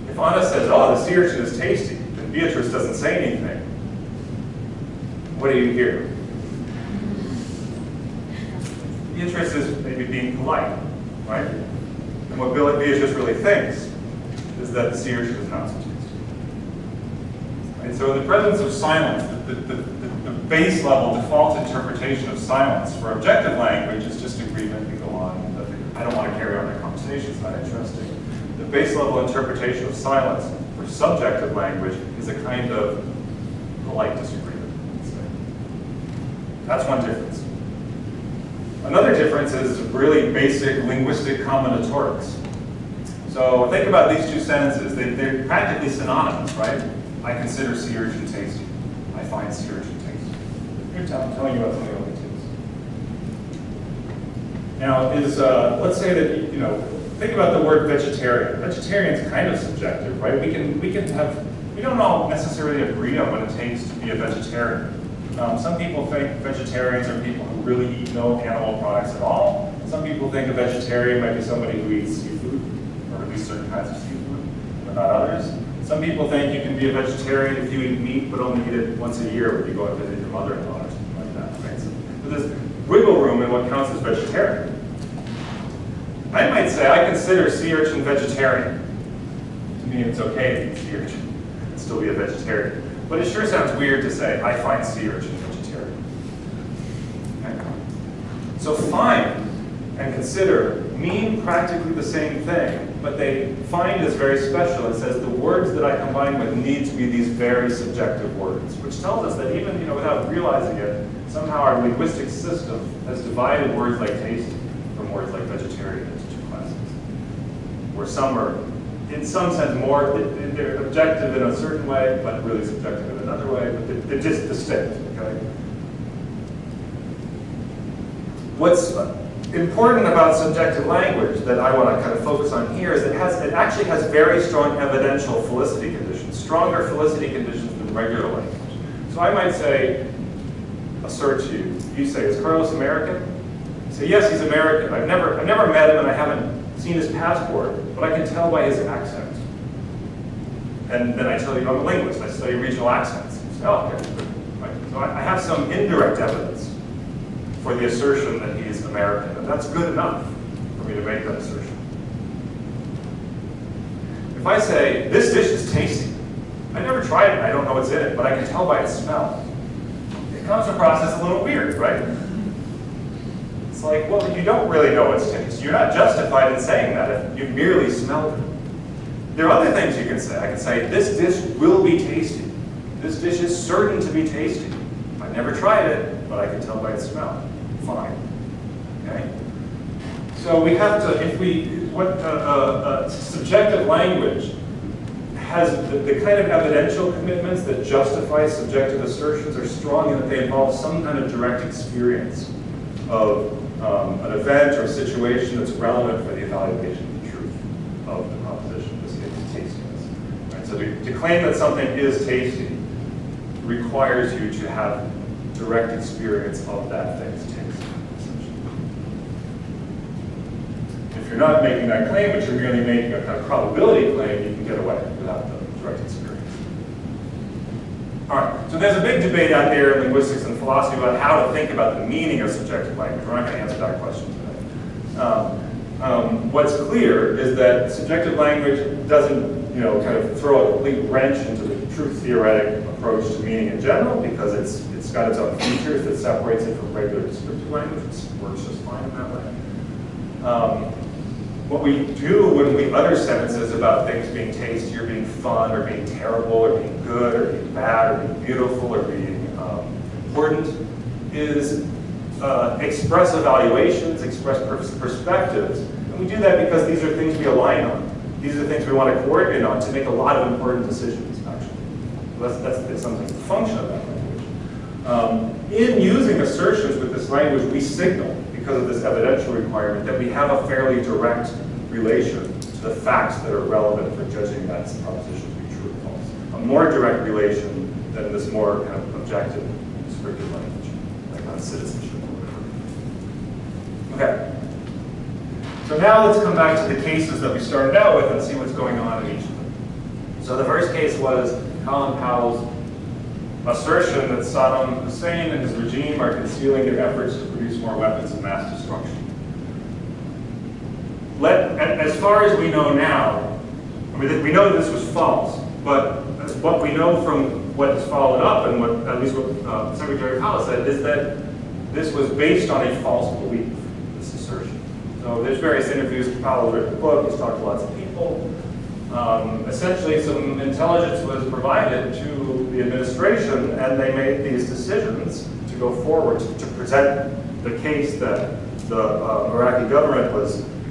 If Anna says, oh, the sea urchin is tasty, and Beatrice doesn't say anything, what do you hear? Beatrice is maybe being polite, right? And what Beatrice really thinks is that the sea urchin is not so tasty. Right? So in the presence of silence, the base level default interpretation of silence for objective language is just agreement and go on. I don't want to carry on the conversation, it's not interesting. The base level interpretation of silence for subjective language is a kind of polite disagreement. That's one difference. Another difference is really basic linguistic combinatorics. So think about these two sentences. They're practically synonymous, right? I consider sea urchin tasty. I find sea urchin tasty. Here's how I'm telling you about something else. Now, let's say that, think about the word vegetarian. Vegetarian is kind of subjective, right? We don't all necessarily agree on what it takes to be a vegetarian. Some people think vegetarians are people who really eat no animal products at all. Some people think a vegetarian might be somebody who eats seafood, or at least certain kinds of seafood, but not others. Some people think you can be a vegetarian if you eat meat, but only eat it once a year when you go and visit your mother-in-law or something like that, right? So there's wiggle room in what counts as vegetarian. I might say I consider sea urchin vegetarian. To me, it's okay to eat sea urchin and still be a vegetarian. But it sure sounds weird to say, I find sea urchin vegetarian. Okay. So find and consider mean practically the same thing, but they find is very special. It says the words that I combine with need to be these very subjective words, which tells us that even without realizing it, somehow our linguistic system has divided words like tasty from words like vegetarian into two classes, where some are in some sense more, they're objective in a certain way, but really subjective in another way, but they're just distinct, okay? What's important about subjective language that I want to kind of focus on here is it actually has very strong evidential felicity conditions, stronger felicity conditions than regular language. So I might say, assert to you, you say, is Carlos American? You say, yes, he's American. I've never met him and I haven't seen his passport, but I can tell by his accent. And then I tell you I'm a linguist, I study regional accents. You say, oh, okay. Right. So I have some indirect evidence for the assertion that he's American, and that's good enough for me to make that assertion. If I say, this dish is tasty, I never tried it, I don't know what's in it, but I can tell by its smell. It comes across as a little weird, right? It's like, well, you don't really know its taste. You're not justified in saying that if you merely smelled it. There are other things you can say. I can say, this dish will be tasty. This dish is certain to be tasty. I've never tried it, but I can tell by its smell. Fine. Okay? So we have to, subjective language has the kind of evidential commitments that justify subjective assertions are strong in that they involve some kind of direct experience of an event or a situation that's relevant for the evaluation of the truth of the proposition, in this case, tastiness. Right? So to claim that something is tasty requires you to have direct experience of that thing's taste, essentially. If you're not making that claim, but you're merely making a kind of probability claim, you can get away without the direct experience. All right, so there's a big debate out there in linguistics and philosophy about how to think about the meaning of subjective language. We're not going to answer that question today. What's clear is that subjective language doesn't, kind of throw a complete wrench into the truth theoretic approach to meaning in general, because it's got its own features that separates it from regular descriptive language. It works just fine in that way. What we do when we utter sentences about things being tasty or being fun or being terrible or being good or being bad or being beautiful or being important is express evaluations, express perspectives. And we do that because these are things we align on. These are things we want to coordinate on to make a lot of important decisions, actually. So that's something, the function of that language. In using assertions with this language, we signal, because of this evidential requirement, that we have a fairly direct relation to the facts that are relevant for judging that proposition to be true or false. A more direct relation than this more kind of objective, descriptive language, like on citizenship or whatever. Okay. So now let's come back to the cases that we started out with and see what's going on in each of them. So the first case was Colin Powell's assertion that Saddam Hussein and his regime are concealing their efforts to produce more weapons of mass destruction. As far as we know now, we know that this was false, but what we know from what has followed up and what at least what Secretary Powell said is that this was based on a false belief, this assertion. So there's various interviews. Powell's written a book, he's talked to lots of people. Essentially, some intelligence was provided to the administration, and they made these decisions to go forward to present the case that the Iraqi government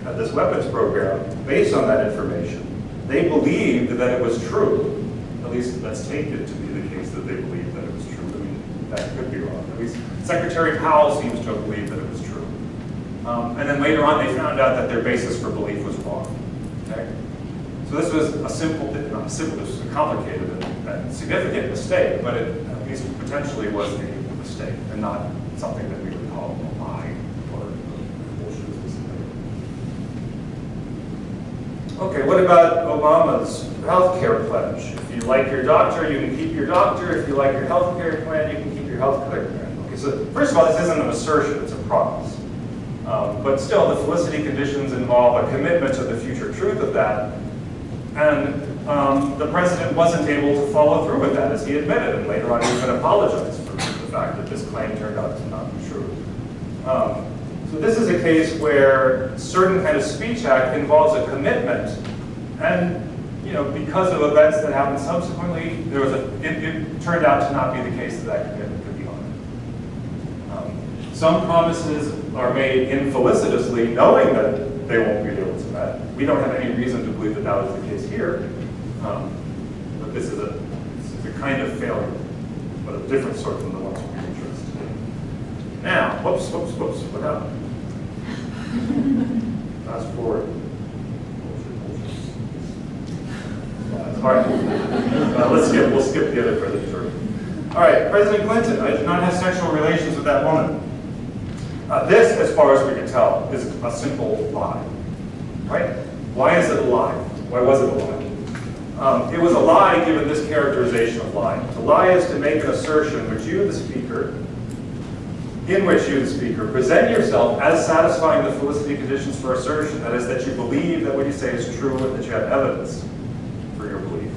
had this weapons program based on that information. They believed that it was true. At least let's take it to be the case that they believed that it was true. I mean, that could be wrong. At least Secretary Powell seems to have believed that it was true. And then later on, they found out that their basis for belief was wrong. Okay? So this was a simple, not simple, this was a complicated and significant mistake, but it at least potentially was a mistake and not something that we would call a lie or bullshit. Okay, what about Obama's healthcare pledge? If you like your doctor, you can keep your doctor. If you like your healthcare plan, you can keep your healthcare plan. Okay, so first of all, this isn't an assertion, it's a promise. But still, the Felicity conditions involve a commitment to the future truth of that. And the president wasn't able to follow through with that, as he admitted, and later on he even apologized for the fact that this claim turned out to not be true. So this is a case where certain kind of speech act involves a commitment, and because of events that happened subsequently, it turned out to not be the case that that commitment could be honored. Some promises are made infelicitously, knowing that they won't be able to be met. We don't have any reason to believe that that was the case here, but this is a kind of failure, but a different sort from the ones we're interested in. Now, whoops, what happened? Fast forward. All right, we'll skip the other presentation. All right, President Clinton, I did not have sexual relations with that woman. This, as far as we can tell, is a simple lie, right? Why is it a lie? Why was it a lie? It was a lie given this characterization of lying. To lie is to make an assertion which you, the speaker, present yourself as satisfying the Felicity conditions for assertion. That is, that you believe that what you say is true and that you have evidence for your belief.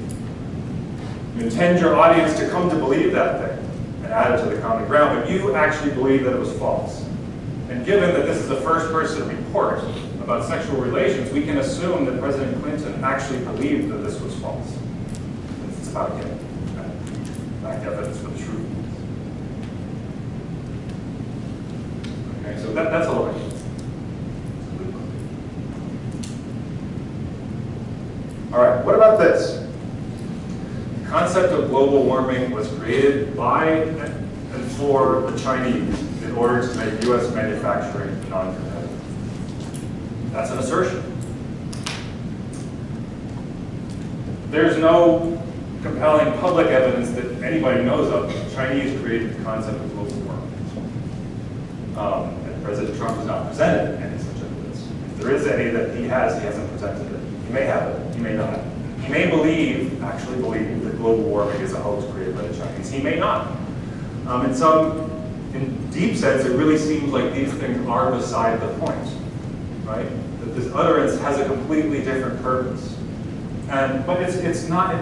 You intend your audience to come to believe that thing and add it to the common ground, but you actually believe that it was false. And given that this is a first-person report about sexual relations, we can assume that President Clinton actually believed that this was false. It's about him. Back evidence for the truth. Okay, so that's a lie. All right, what about this? The concept of global warming was created by and for the Chinese in order to make U.S. manufacturing non-competitive. That's an assertion. There's no compelling public evidence that anybody knows of that the Chinese created the concept of global warming. And President Trump has not presented any such evidence. If there is any that he hasn't presented it. He may have it, he may not. He may actually believe that global warming is a hoax created by the Chinese. He may not. In deep sense, it really seems like these things are beside the point, right? That this utterance has a completely different purpose. But it's not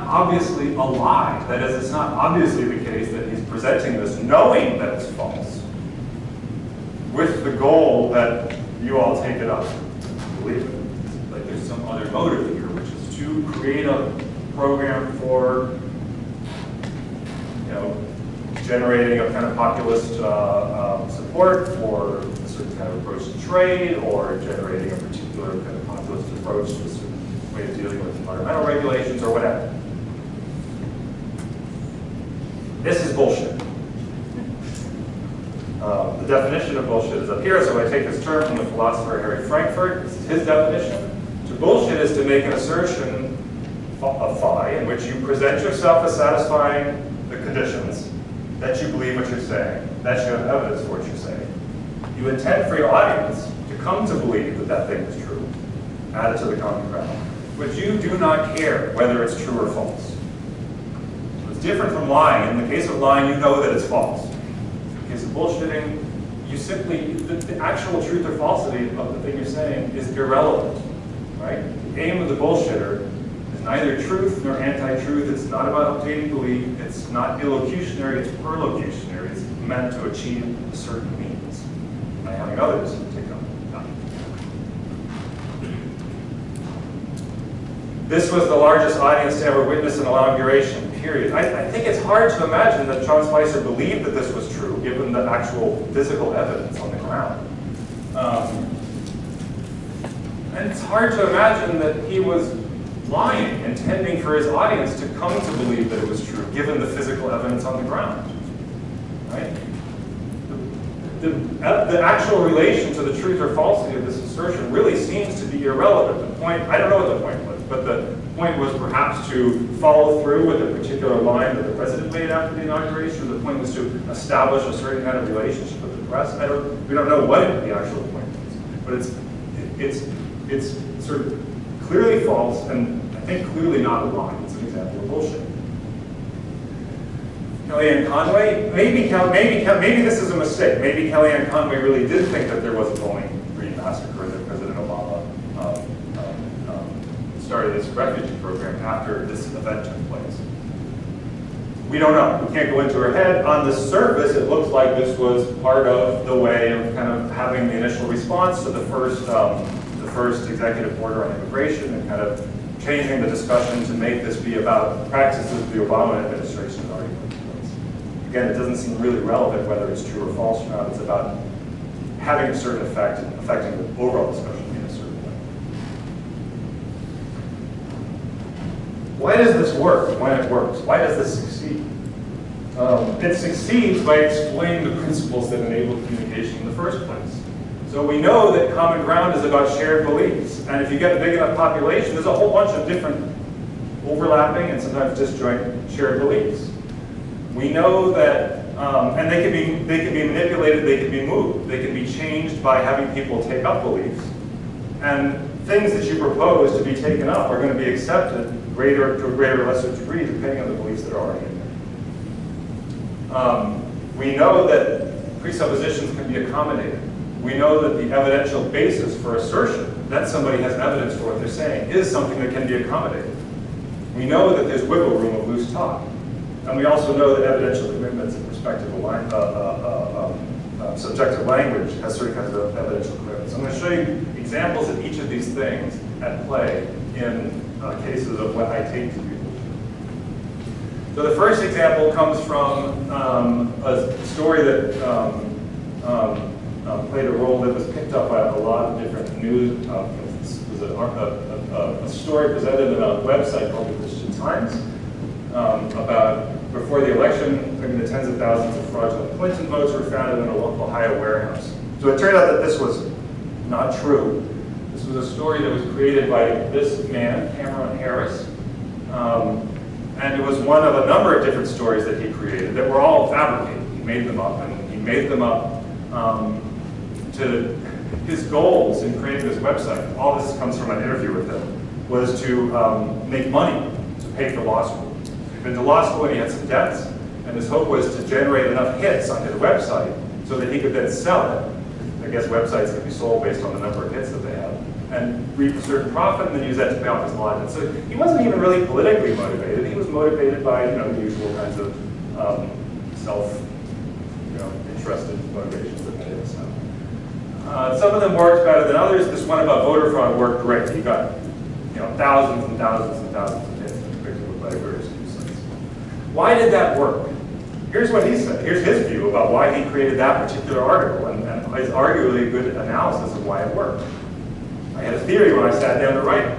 obviously a lie. That is, it's not obviously the case that he's presenting this knowing that it's false, with the goal that you all take it up and believe it. Like there's some other motive here, which is to create a program for, generating a kind of populist support for a certain kind of approach to trade, or generating a particular kind of populist approach to a certain way of dealing with environmental regulations, or whatever. This is bullshit. The definition of bullshit is up here, so I take this term from the philosopher Harry Frankfurt. This is his definition. To bullshit is to make an assertion of phi in which you present yourself as satisfying the conditions, that you believe what you're saying, that you have evidence for what you're saying. You intend for your audience to come to believe that that thing is true, add it to the common ground. But you do not care whether it's true or false. It's different from lying. In the case of lying, you know that it's false. In the case of bullshitting, you simply, the actual truth or falsity of the thing you're saying is irrelevant, right? The aim of the bullshitter is neither truth nor anti-truth. It's not about obtaining belief. It's not illocutionary, it's perlocutionary. It's meant to achieve a certain means by having others take up. This was the largest audience to ever witness an inauguration, period. I think it's hard to imagine that Sean Spicer believed that this was true, given the actual physical evidence on the ground. And it's hard to imagine that he was lying, intending for his audience to come to believe that it was true, given the physical evidence on the ground. Right? The actual relation to the truth or falsity of this assertion really seems to be irrelevant. The point, I don't know what the point was, but the point was perhaps to follow through with a particular line that the president made after the inauguration. The point was to establish a certain kind of relationship with the press. We don't know what the actual point was, but it's sort of clearly false, and I think clearly not a lie. It's an example of bullshit. Kellyanne Conway, maybe this is a mistake. Maybe Kellyanne Conway really did think that there was a Bowling Green massacre, that President Obama started this refugee program after this event took place. We don't know. We can't go into her head. On the surface, it looks like this was part of the way of kind of having the initial response to the first executive order on immigration and kind of changing the discussion to make this be about practices the Obama administration had already put in place. Again, it doesn't seem really relevant whether it's true or false or not. It's about having a certain effect and affecting the overall discussion in a certain way. Why does this work when it works? Why does this succeed? It succeeds by explaining the principles that enable communication in the first place. So we know that common ground is about shared beliefs. And if you get a big enough population, there's a whole bunch of different overlapping and sometimes disjoint shared beliefs. We know that, and they can be manipulated, they can be moved, they can be changed by having people take up beliefs. And things that you propose to be taken up are going to be accepted to a greater or lesser degree depending on the beliefs that are already in there. We know that presuppositions can be accommodated. We know that the evidential basis for assertion, that somebody has evidence for what they're saying, is something that can be accommodated. We know that there's wiggle room of loose talk. And we also know that evidential commitments and subjective language has certain kinds of evidential commitments. I'm going to show you examples of each of these things at play in cases of what I take to be bullshit. So the first example comes from a story that played a role that was picked up by a lot of different news outlets. It was a story presented on a website called the Christian Times about before the election, the tens of thousands of fraudulent Clinton votes were found in a local Ohio warehouse. So it turned out that this was not true. This was a story that was created by this man, Cameron Harris, and it was one of a number of different stories that he created that were all fabricated. He made them up, and he made them up to his goals in creating this website. All this comes from an interview with him, was to make money to pay for law school. He'd been to law school and he had some debts, and his hope was to generate enough hits on his website so that he could then sell it. I guess websites can be sold based on the number of hits that they have, and reap a certain profit and then use that to pay off his law debt. So he wasn't even really politically motivated. He was motivated by the usual kinds of self-interested motivations that many of us have. Some of them worked better than others. This one about voter fraud worked great. He got thousands and thousands and thousands of hits and picked up by various news sites. Why did that work? Here's what he said. Here's his view about why he created that particular article, and it's arguably a good analysis of why it worked. I had a theory when I sat down to write it.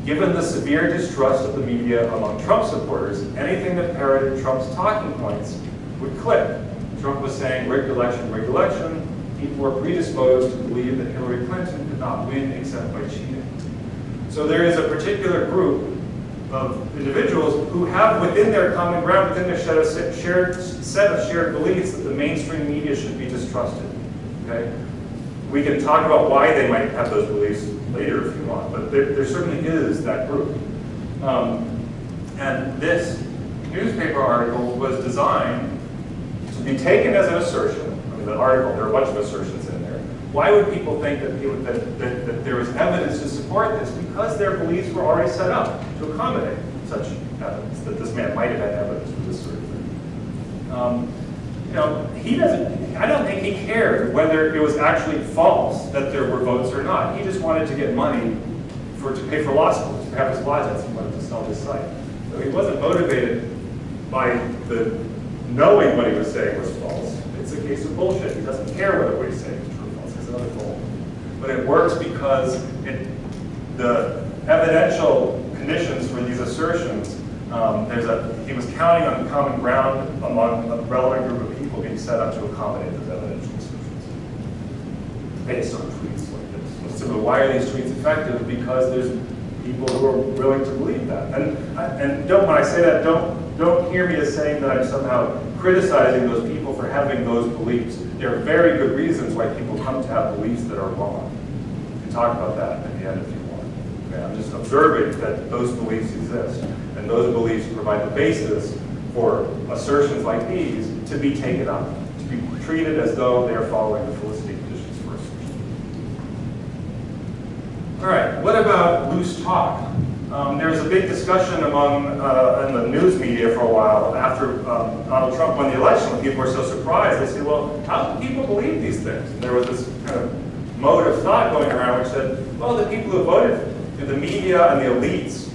Given the severe distrust of the media among Trump supporters, anything that parroted Trump's talking points would click. Trump was saying, rigged election, rigged election. People were predisposed to believe that Hillary Clinton could not win except by cheating. So there is a particular group of individuals who have within their common ground, within their set of shared beliefs that the mainstream media should be distrusted. Okay? We can talk about why they might have those beliefs later if you want, but there certainly is that group. And this newspaper article was designed to be taken as an assertion. I mean, the article, there are a bunch of assertions in there. Why would people think that there was evidence to support this? Because their beliefs were already set up to accommodate such evidence, that this man might have had evidence for this sort of thing. I don't think he cared whether it was actually false that there were votes or not. He just wanted to get money to pay for law school, to have his law debts. He wanted to sell his site. So he wasn't motivated by knowing what he was saying was false. It's a case of bullshit. He doesn't care whether what he's saying is true or false. It's another goal. But it works because the evidential conditions for these assertions, he was counting on common ground among a relevant group of people being set up to accommodate those evidential assertions based on tweets like this. So why are these tweets effective? Because there's people who are willing to believe that. And when I say that, don't hear me as saying that I'm somehow criticizing those people for having those beliefs. There are very good reasons why people come to have beliefs that are wrong. We can talk about that at the end if you want. Okay, I'm just observing that those beliefs exist, and those beliefs provide the basis for assertions like these to be taken up, to be treated as though they're following the Felicity conditions for assertion. All right, what about loose talk? There was a big discussion in the news media for a while after Donald Trump won the election, when people were so surprised. They said, well, how can people believe these things? And there was this kind of mode of thought going around which said, well, the people who voted, the media and the elites,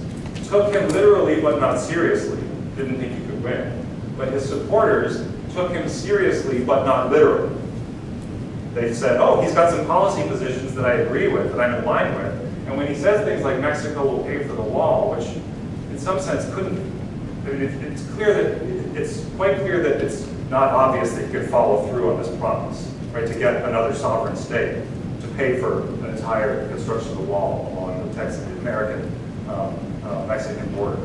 took him literally but not seriously. Didn't think he could win. But his supporters took him seriously but not literally. They said, oh, he's got some policy positions that I agree with, that I'm in line with. And when he says things like Mexico will pay for the wall, which in some sense couldn't, I mean, it's quite clear that it's not obvious that he could follow through on this promise, right, to get another sovereign state to pay for an entire construction of the wall along the American-Mexican border.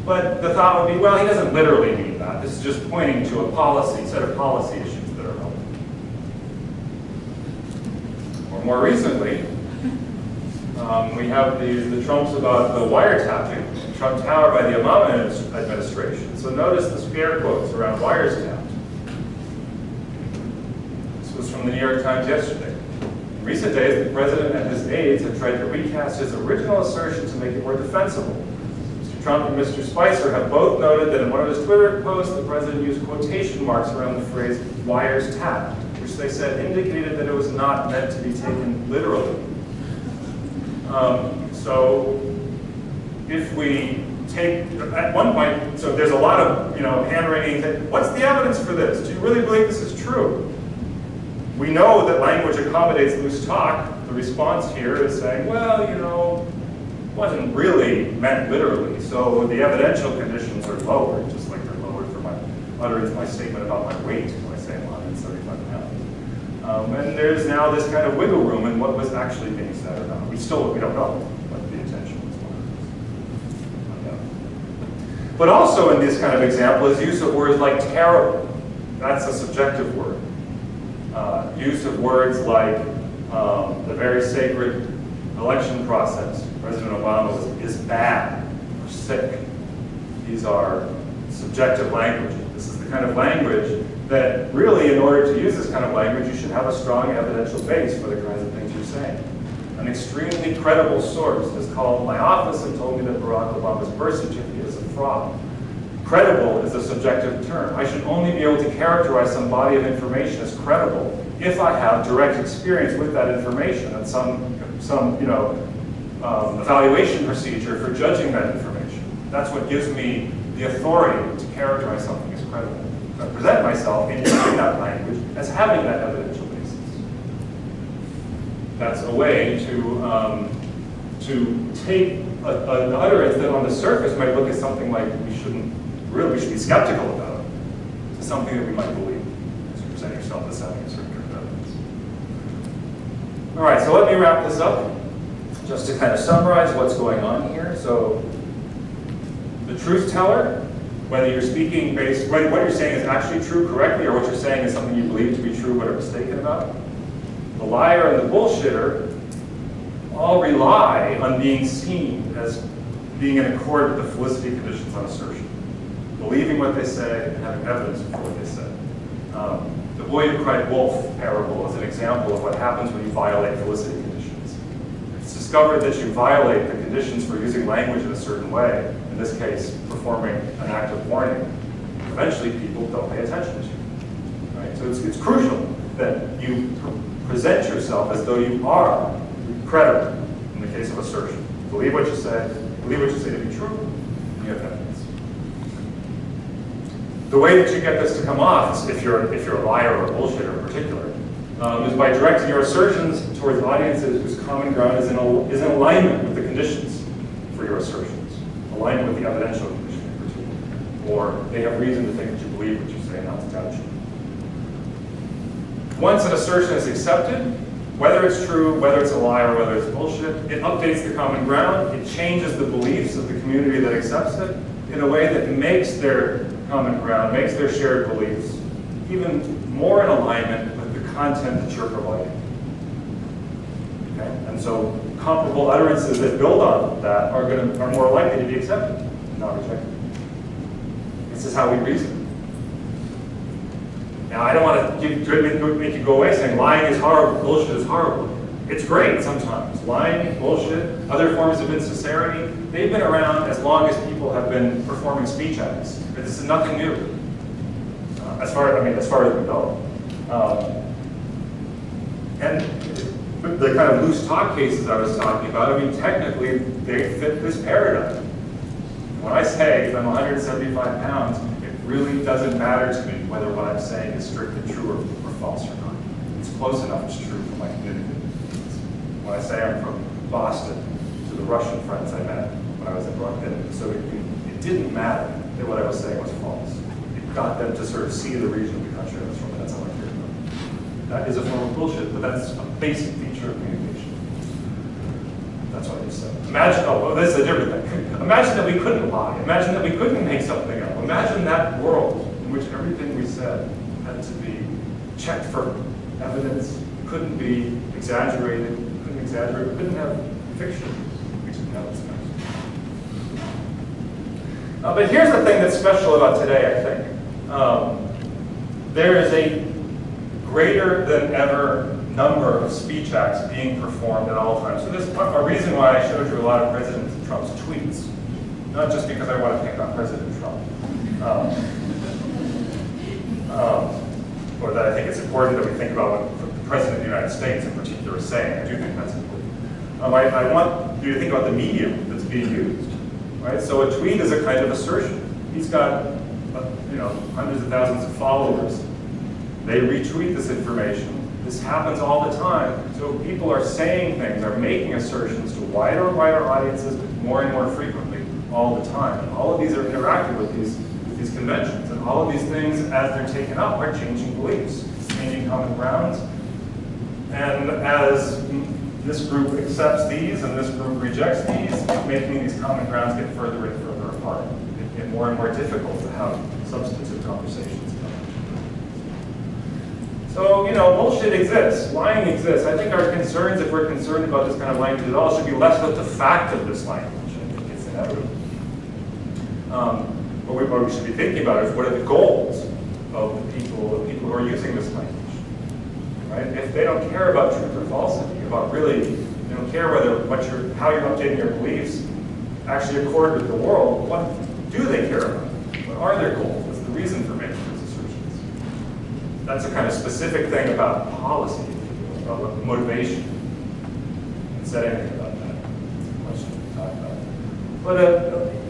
But the thought would be, well, he doesn't literally mean that. This is just pointing to a policy, set of policy issues that are relevant. Or more recently, we have the Trumps about the wiretapping, Trump Tower by the Obama administration. So notice the scare quotes around wiretap. This was from the New York Times yesterday. In recent days, the president and his aides have tried to recast his original assertion to make it more defensible. Mr. Trump and Mr. Spicer have both noted that in one of his Twitter posts, the president used quotation marks around the phrase wires tapped, which they said indicated that it was not meant to be taken literally. So if we take, at one point, so there's a lot of hand-wringing, what's the evidence for this? Do you really believe this is true? We know that language accommodates loose talk. The response here is saying, well, it wasn't really meant literally, so the evidential conditions are lowered, just like they're lowered for my utterance, my statement about my weight when I say I'm 175 pounds. And there's now this kind of wiggle room in what was actually being said or not. We don't know what the intention was. But also in this kind of example is use of words like terrible. That's a subjective word. Use of words like the very sacred election process. President Obama is bad or sick. These are subjective language. This is the kind of language that really, in order to use this kind of language, you should have a strong evidential base for the kinds of things you're saying. An extremely credible source has called my office and told me that Barack Obama's birth certificate is a fraud. Credible is a subjective term. I should only be able to characterize some body of information as credible if I have direct experience with that information and some evaluation procedure for judging that information. That's what gives me the authority to characterize something as credible. I present myself in that language as having that evidential basis. That's a way to take an utterance that on the surface might look at something like we should be skeptical about, to something that we might believe, as you present yourself as having a certain kind of evidence. All right, so let me wrap this up, just to kind of summarize what's going on here. So, the truth teller, whether you're speaking based, whether what you're saying is actually true correctly, or what you're saying is something you believe to be true but are mistaken about. The liar and the bullshitter all rely on being seen as being in accord with the Felicity conditions on assertion. Believing what they say and having evidence for what they say. The boy who cried wolf parable is an example of what happens when you violate Felicity conditions. It's discovered that you violate the conditions for using language in a certain way, in this case, performing an act of warning. Eventually, people don't pay attention to you. Right? So it's crucial that you present yourself as though you are credible in the case of assertion. Believe what you say to be true, and you have evidence. The way that you get this to come off, if you're a liar or a bullshitter in particular, is by directing your assertions towards audiences whose common ground is in alignment with the conditions for your assertions, alignment with the evidential condition in particular, or they have reason to think that you believe what you say, not to doubt you. Once an assertion is accepted, whether it's true, whether it's a lie, or whether it's bullshit, it updates the common ground, it changes the beliefs of the community that accepts it in a way that makes their common ground, makes their shared beliefs even more in alignment with the content that you're providing. Okay? And so comparable utterances that build on that are more likely to be accepted, not rejected. This is how we reason. Now, I don't want to make you go away saying lying is horrible, bullshit is horrible. It's great sometimes. Lying, bullshit, other forms of insincerity, they've been around as long as people have been performing speech acts. This is nothing new, as far as we know. And the kind of loose talk cases I was talking about, I mean, technically, they fit this paradigm. When I say if I'm 175 pounds, it really doesn't matter to me whether what I'm saying is strictly true or false or not. It's close enough it's true for my community. When I say I'm from Boston, to the Russian friends I met when I was in the Soviet Union, it didn't matter that what I was saying was false. It got them to sort of see the region of the country I was from, and that's all I cared about. That is a form of bullshit, but that's a basic feature of communication. That's what I just said. Imagine, oh, well, this is a different thing. Imagine that we couldn't lie. Imagine that we couldn't make something up. Imagine that world in which everything we said had to be checked for evidence, couldn't be exaggerated, we couldn't have fiction. We didn't have this kind of stuff. But here's the thing that's special about today, I think. There is a greater than ever number of speech acts being performed at all times. So there's a reason why I showed you a lot of President Trump's tweets. Not just because I want to pick on President Trump. Or that I think it's important that we think about what the President of the United States in particular is saying. I do think that's important. I want you to think about the medium that's being used. Right? So a tweet is a kind of assertion. He's got hundreds of thousands of followers. They retweet this information. This happens all the time. So people are saying things, are making assertions to wider and wider audiences more and more frequently all the time. And all of these are interacting with these conventions. And all of these things, as they're taken up, are changing beliefs, changing common grounds. And as this group accepts these and this group rejects these, making these common grounds get further and further apart. It get more and more difficult to have substantive conversations. So, bullshit exists, lying exists. I think our concerns, if we're concerned about this kind of language at all, should be less with the fact of this language. I think it's inevitable. What we should be thinking about is what are the goals of the people who are using this language. Right? If they don't care about truth or falsity, about really, they don't care how you're updating your beliefs actually accord with the world, what do they care about? What are their goals? What's the reason for making those assertions? That's a kind of specific thing about policy, about motivation. I said anything about that. It's a question to talk about. But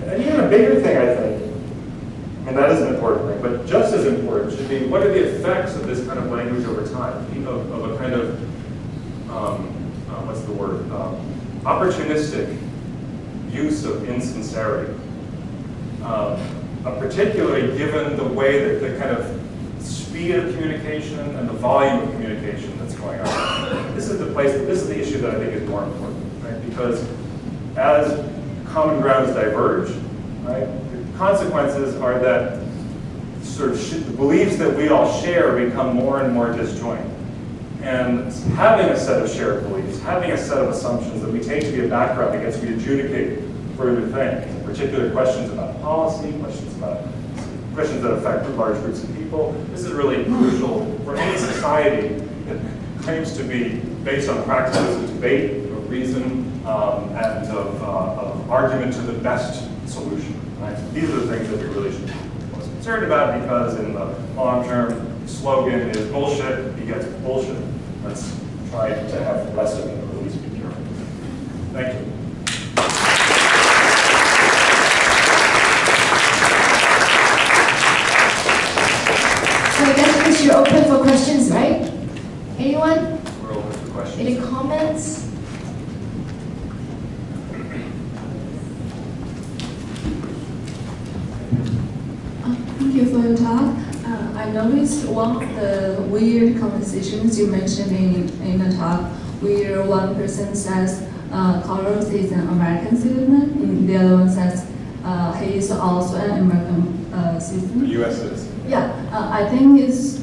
an even bigger thing, I think, that is an important thing, but just as important should be what are the effects of this kind of language over time, of a kind of, opportunistic use of insincerity, particularly given the way that the kind of speed of communication and the volume of communication that's going on. This is the issue that I think is more important, right? Because as common grounds diverge, right, the consequences are that the beliefs that we all share become more and more disjoint. And having a set of shared beliefs, having a set of assumptions that we take to be a background against we adjudicate further things, in particular questions about policy, questions that affect large groups of people. This is really crucial for any society that claims to be based on practices of debate, of reason, and of argument to the best solution. Right? These are the things that we really should be most concerned about, because in the long term, the slogan is bullshit begets bullshit. Let's try to have less of it, or at least be careful. Thank you. So I guess you're open for questions, right? Anyone? We're open for questions. Any comments? Thank you for your talk. I noticed one of the weird conversations you mentioned in the talk, where one person says Carlos is an American citizen, and the other one says he is also an American citizen. U.S. citizen. Yeah, I think it's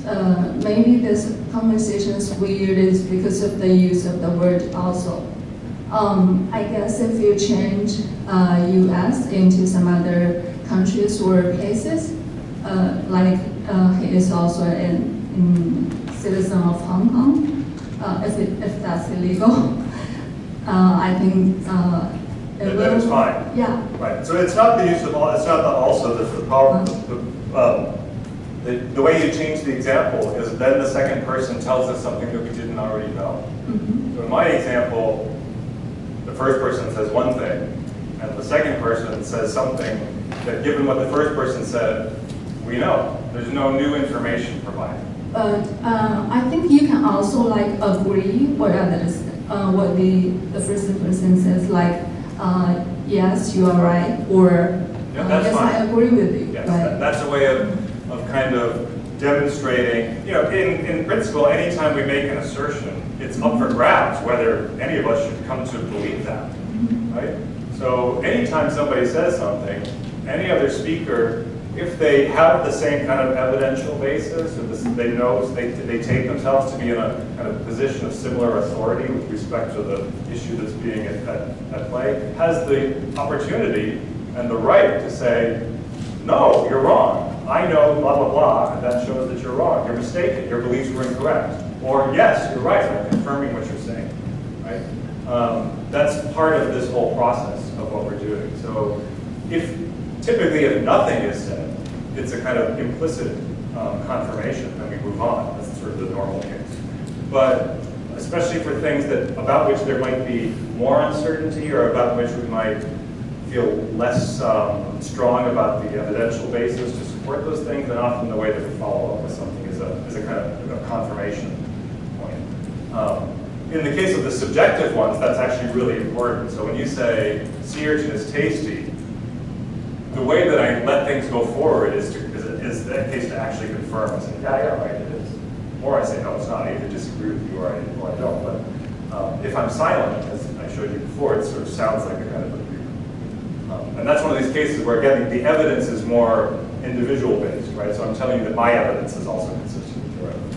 maybe this conversation is weird is because of the use of the word also. I guess if you change U.S. into some other countries or places, like he is also a citizen of Hong Kong, if that's illegal, I think that is fine. Yeah. Right. So it's not the use of all. It's not the also that's the problem. The way you change the example is then the second person tells us something that we didn't already know. Mm-hmm. So in my example, the first person says one thing, and the second person says something that, given what the first person said, we know. There's no new information provided. But I think you can also like agree what others, what the first person says, like yes, you are right, or yes, fine. I agree with you. Yes, right? That's a way of kind of demonstrating. In principle, anytime we make an assertion, it's up for grabs whether any of us should come to believe that. right? So anytime somebody says something, any other speaker, if they have the same kind of evidential basis, or they know they take themselves to be in a kind of position of similar authority with respect to the issue that's being at play, has the opportunity and the right to say, no, you're wrong. I know blah, blah, blah, and that shows that you're wrong. You're mistaken. Your beliefs were incorrect. Or, yes, you're right. I'm confirming what you're saying, right? That's part of this whole process of what we're doing. So typically if nothing is said, it's a kind of implicit confirmation, and we move on. That's sort of the normal case. But especially for things about which there might be more uncertainty, or about which we might feel less strong about the evidential basis to support those things, then often the way that we follow up with something is a kind of a confirmation point. In the case of the subjective ones, that's actually really important. So when you say sea urchin is tasty, the way that I let things go forward is that case to actually confirm and say, yeah, right, it is. Or I say, no, it's not. I either disagree with you or I don't. But if I'm silent, as I showed you before, it sort of sounds like a kind of agreement. And that's one of these cases where, again, the evidence is more individual-based, right? So I'm telling you that my evidence is also consistent with your evidence.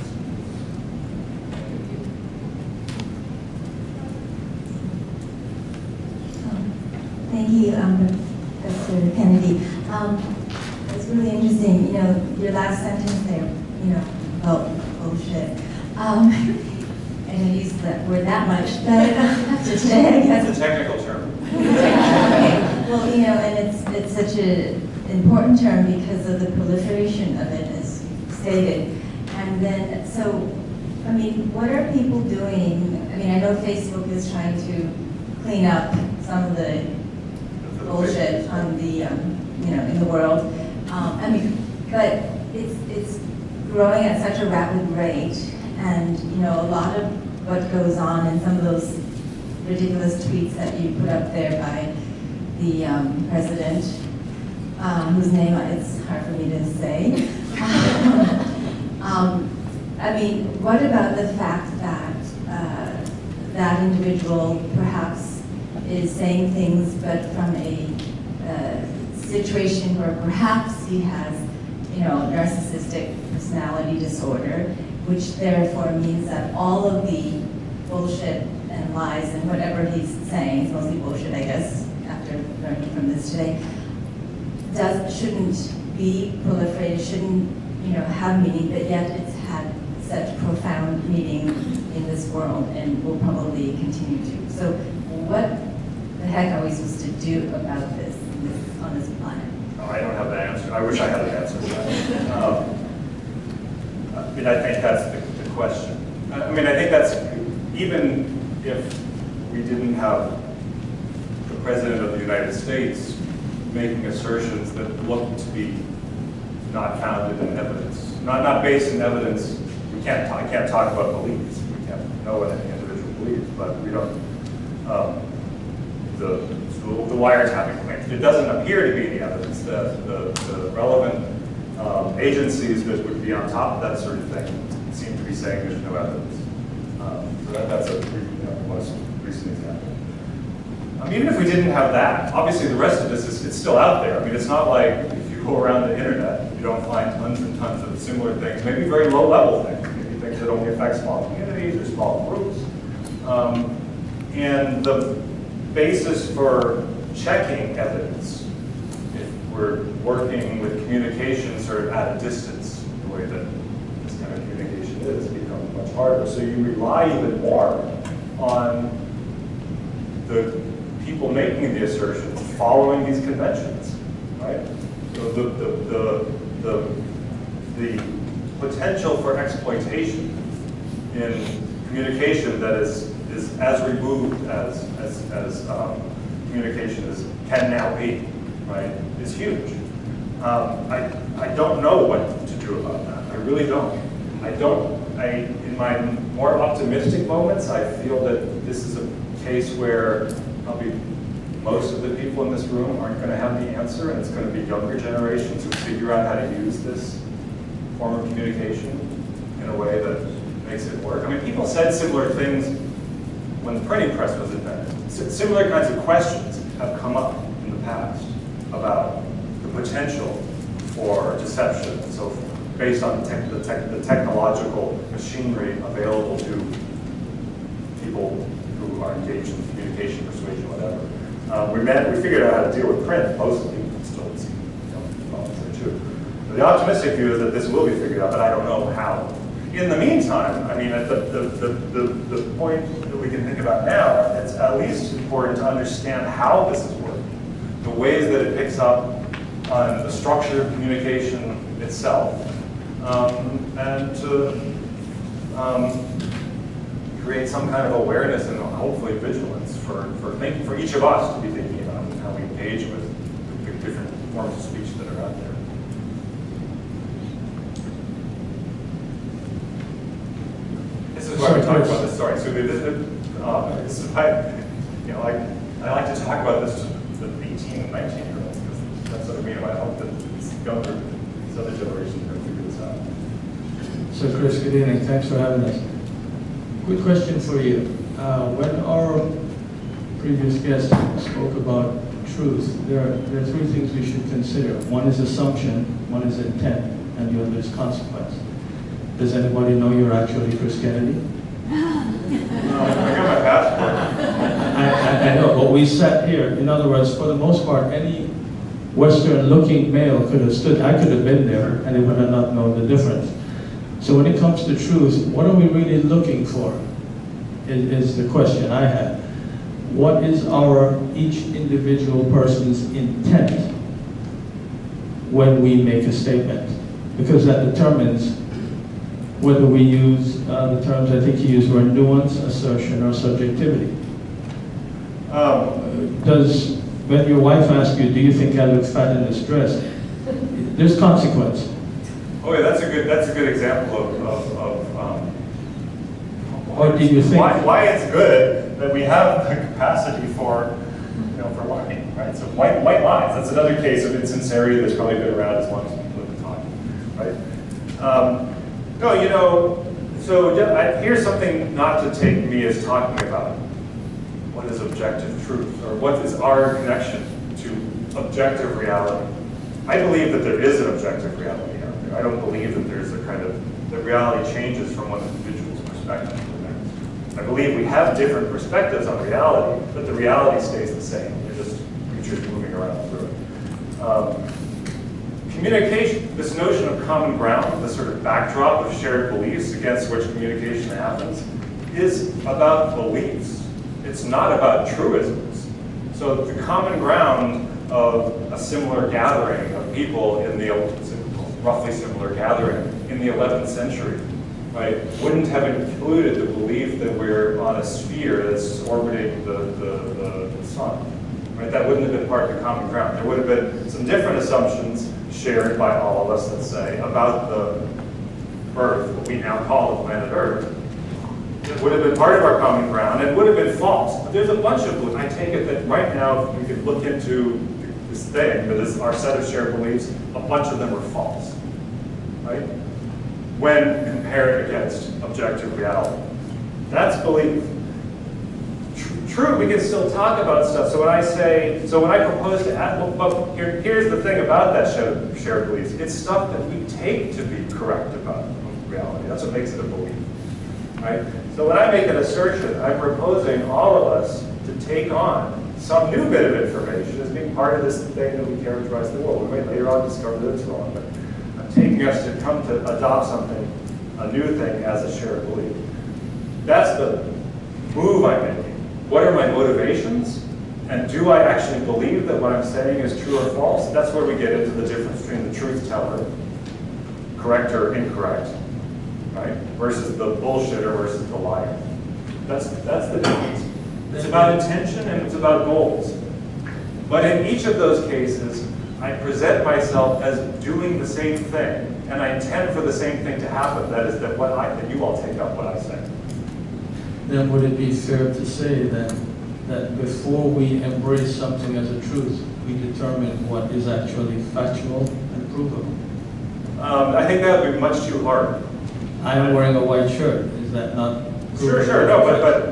Thank you, Professor Kennedy. It's really interesting, you know, your last sentence there, you know, about bullshit. I don't use that word that much, but after today, I guess. It's a technical term. Okay. Well, you know, and it's such an important term because of the proliferation of it, as stated. And then, so, I mean, what are people doing? I mean, I know Facebook is trying to clean up some of the bullshit on the, you know, in the world. I mean, but it's growing at such a rapid rate, and you know, a lot of what goes on in some of those ridiculous tweets that you put up there by the president, whose name it's hard for me to say. I mean, what about the fact that that individual perhaps is saying things, but from a situation where perhaps he has, you know, narcissistic personality disorder, which therefore means that all of the bullshit and lies and whatever he's saying, it's mostly bullshit, I guess, after learning from this today, shouldn't be proliferated, shouldn't, you know, have meaning, but yet it's had such profound meaning in this world and will probably continue to. So what the heck are we supposed to do about this on this planet? Oh, I don't have the answer. I wish I had an answer to that. I mean, I think that's the question. I mean, I think that's, even if we didn't have the President of the United States making assertions that look to be not founded in evidence, not based in evidence, I can't talk about beliefs. We can't know what any individual believes, but we don't, the wiretapping claims. It doesn't appear to be any evidence. The relevant agencies that would be on top of that sort of thing seem to be saying there's no evidence. So that's a most recent example. Even if we didn't have that, obviously the rest of this it's still out there. I mean, it's not like if you go around the internet, you don't find tons and tons of similar things, maybe very low-level things, maybe things that only affect small communities or small groups. And the basis for checking evidence, if we're working with communication sort of at a distance, the way that this kind of communication is, becomes much harder. So you rely even more on the people making the assertions following these conventions, right? So the potential for exploitation in communication that is as removed as communication can now be, right, is huge. I don't know what to do about that. I really don't. In my more optimistic moments, I feel that this is a case where probably most of the people in this room aren't going to have the answer, and it's going to be younger generations who figure out how to use this form of communication in a way that makes it work. I mean, people said similar things when the printing press was invented. similar kinds of questions have come up in the past about the potential for deception and so forth, based on the technological machinery available to people who are engaged in communication, persuasion, whatever. We figured out how to deal with print mostly, still it's problems there too. But the optimistic view is that this will be figured out, but I don't know how. In the meantime, I mean, the point that we can think about now, it's at least important to understand how this is working, the ways that it picks up on the structure of communication itself, and to create some kind of awareness and hopefully vigilance for each of us to be thinking about how we engage with the different forms of speech that are out there. This is why we talk about this. Sorry, so this is why, I like to talk about this to the 18 and 19-year-olds because that's what I mean. I hope that these younger, these other generations are going to figure this out. So, Chris, good evening. Thanks for having us. Quick question for you. When our previous guest spoke about truth, there are three things we should consider. One is assumption, one is intent, and the other is consequence. Does anybody know you're actually Chris Kennedy? I got my passport. I know, but we sat here. In other words, for the most part, any Western-looking male could have stood. I could have been there, and they would have not known the difference. So when it comes to truth, what are we really looking for? Is the question I had. What is each individual person's intent when we make a statement? Because that determines whether we use the terms I think you used were nuance, assertion, or subjectivity. When your wife asks you, do you think I look fat in this dress? There's consequence. Oh yeah, that's a good example or do you think why it's good that we have the capacity for lying, right? So white lies. That's another case of insincerity that's probably been around as long as people have been talking, right? So here's something not to take me as talking about. What is objective truth, or what is our connection to objective reality? I believe that there is an objective reality out there. I don't believe that there's that reality changes from one individual's perspective to the next. I believe we have different perspectives on reality, but the reality stays the same. They're just creatures moving around through it. Communication, this notion of common ground, this sort of backdrop of shared beliefs against which communication happens, is about beliefs. It's not about truisms. So the common ground of a similar gathering of people in the roughly similar gathering in the 11th century, right, wouldn't have included the belief that we're on a sphere that's orbiting the sun, right? That wouldn't have been part of the common ground. There would have been some different assumptions shared by all of us, let's say, about the Earth, what we now call the planet Earth. It would have been part of our common ground, and it would have been false. But there's a bunch of, I take it that right now, if we could look into this thing, that is our set of shared beliefs, a bunch of them are false, right? When compared against objective reality. That's belief. True, we can still talk about stuff. So when I propose to add, here's the thing about that shared beliefs. It's stuff that we take to be correct about reality. That's what makes it a belief, right? So when I make an assertion, I'm proposing all of us to take on some new bit of information as being part of this thing that we characterize the world. We might later on discover that it's wrong, but I'm taking us to come to adopt something, a new thing, as a shared belief. That's the move I'm making. What are my motivations? And do I actually believe that what I'm saying is true or false? That's where we get into the difference between the truth teller, correct or incorrect, right? Versus the bullshitter versus the liar. That's the difference. It's about intention and it's about goals. But in each of those cases, I present myself as doing the same thing, and I intend for the same thing to happen. That is that you all take up what I say. Then would it be fair to say that before we embrace something as a truth, we determine what is actually factual and provable? I think that would be much too hard. I'm wearing a white shirt. Is that not? Sure. No,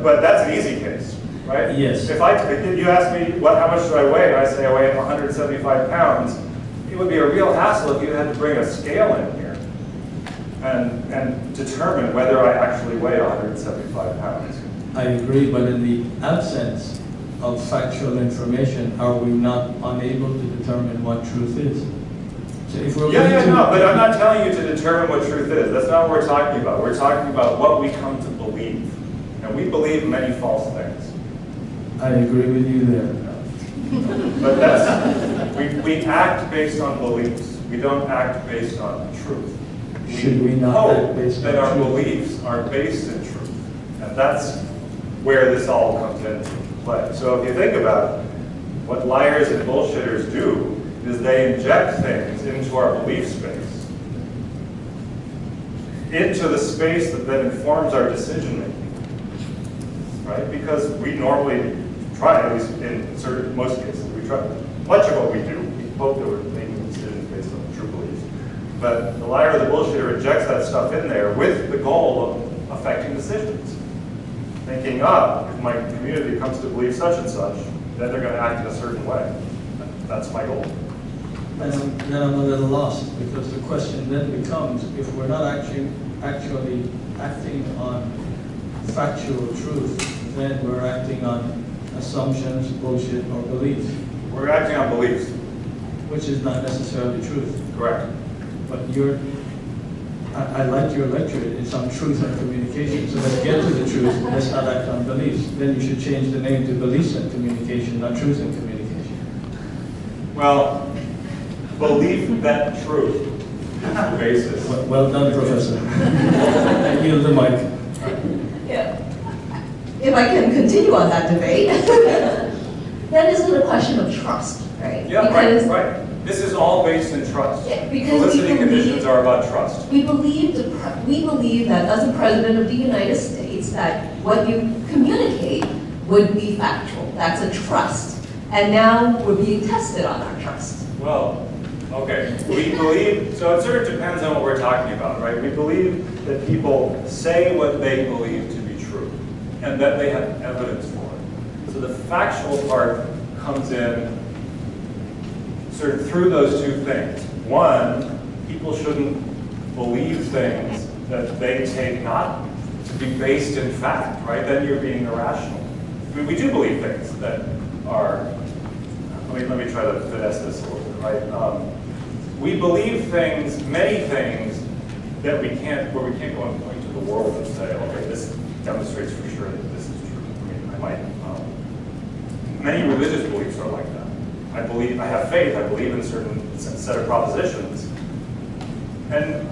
but that's an easy case, right? Yes. If you ask me how much do I weigh, and I say I weigh 175 pounds, it would be a real hassle if you had to bring a scale in here and determine whether I actually weigh 175 pounds. I agree, but in the absence of factual information, are we not unable to determine what truth is? So if we're No, but I'm not telling you to determine what truth is. That's not what we're talking about. We're talking about what we come to believe. And we believe many false things. I agree with you there. But we act based on beliefs. We don't act based on truth. Should we not act based on that our truth? beliefs are based in truth. And that's where this all comes into play. So if you think about it, what liars and bullshitters do is they inject things into our belief space, into the space that then informs our decision making, right? Because we normally try, at least in most cases, we try, much of what we do, we hope that we're making decisions based on true beliefs. But the liar or the bullshitter injects that stuff in there with the goal of affecting decisions. Thinking, if my community comes to believe such and such, then they're going to act in a certain way. That's my goal. Then I'm a little lost, because the question then becomes, if we're not actually acting on factual truth, then we're acting on assumptions, bullshit, or beliefs. We're acting on beliefs. Which is not necessarily truth. Correct. But I like your lecture, it's on truth and communication, so let's get to the truth, let's not act on beliefs. Then you should change the name to beliefs and communication, not truth and communication. Well, belief that truth is the basis. Well done, Professor. I yield the mic. Yeah. If I can continue on that debate, then it's a question of trust, right? Yeah, because, right. This is all based in trust. Yeah, because Felicity conditions are about trust. We believe that as the President of the United States, that what you communicate would be factual. That's a trust. And now we're being tested on our trust. Well, okay. We believe, so it sort of depends on what we're talking about, right? We believe that people say what they believe to be true, and that they have evidence for it. So the factual part comes in sort of through those two things. One, people shouldn't believe things that they take not to be based in fact, right? Then you're being irrational. I mean, we do believe things that are, let me try to finesse this a little bit, right? We believe things, many things, where we can't go and point to the world and say, okay, this demonstrates for sure that this is true. I mean, many religious beliefs are like that. I have faith, I believe in a certain set of propositions. And,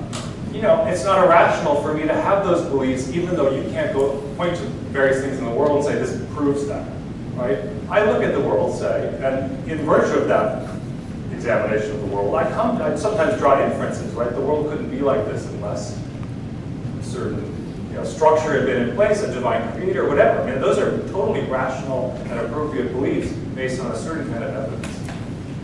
it's not irrational for me to have those beliefs, even though you can't go point to various things in the world and say, this proves that, right? I look at the world, say, and in virtue of that examination of the world, I sometimes draw inferences, right? The world couldn't be like this unless a certain structure had been in place, a divine creator, whatever. I mean, those are totally rational and appropriate beliefs based on a certain kind of evidence.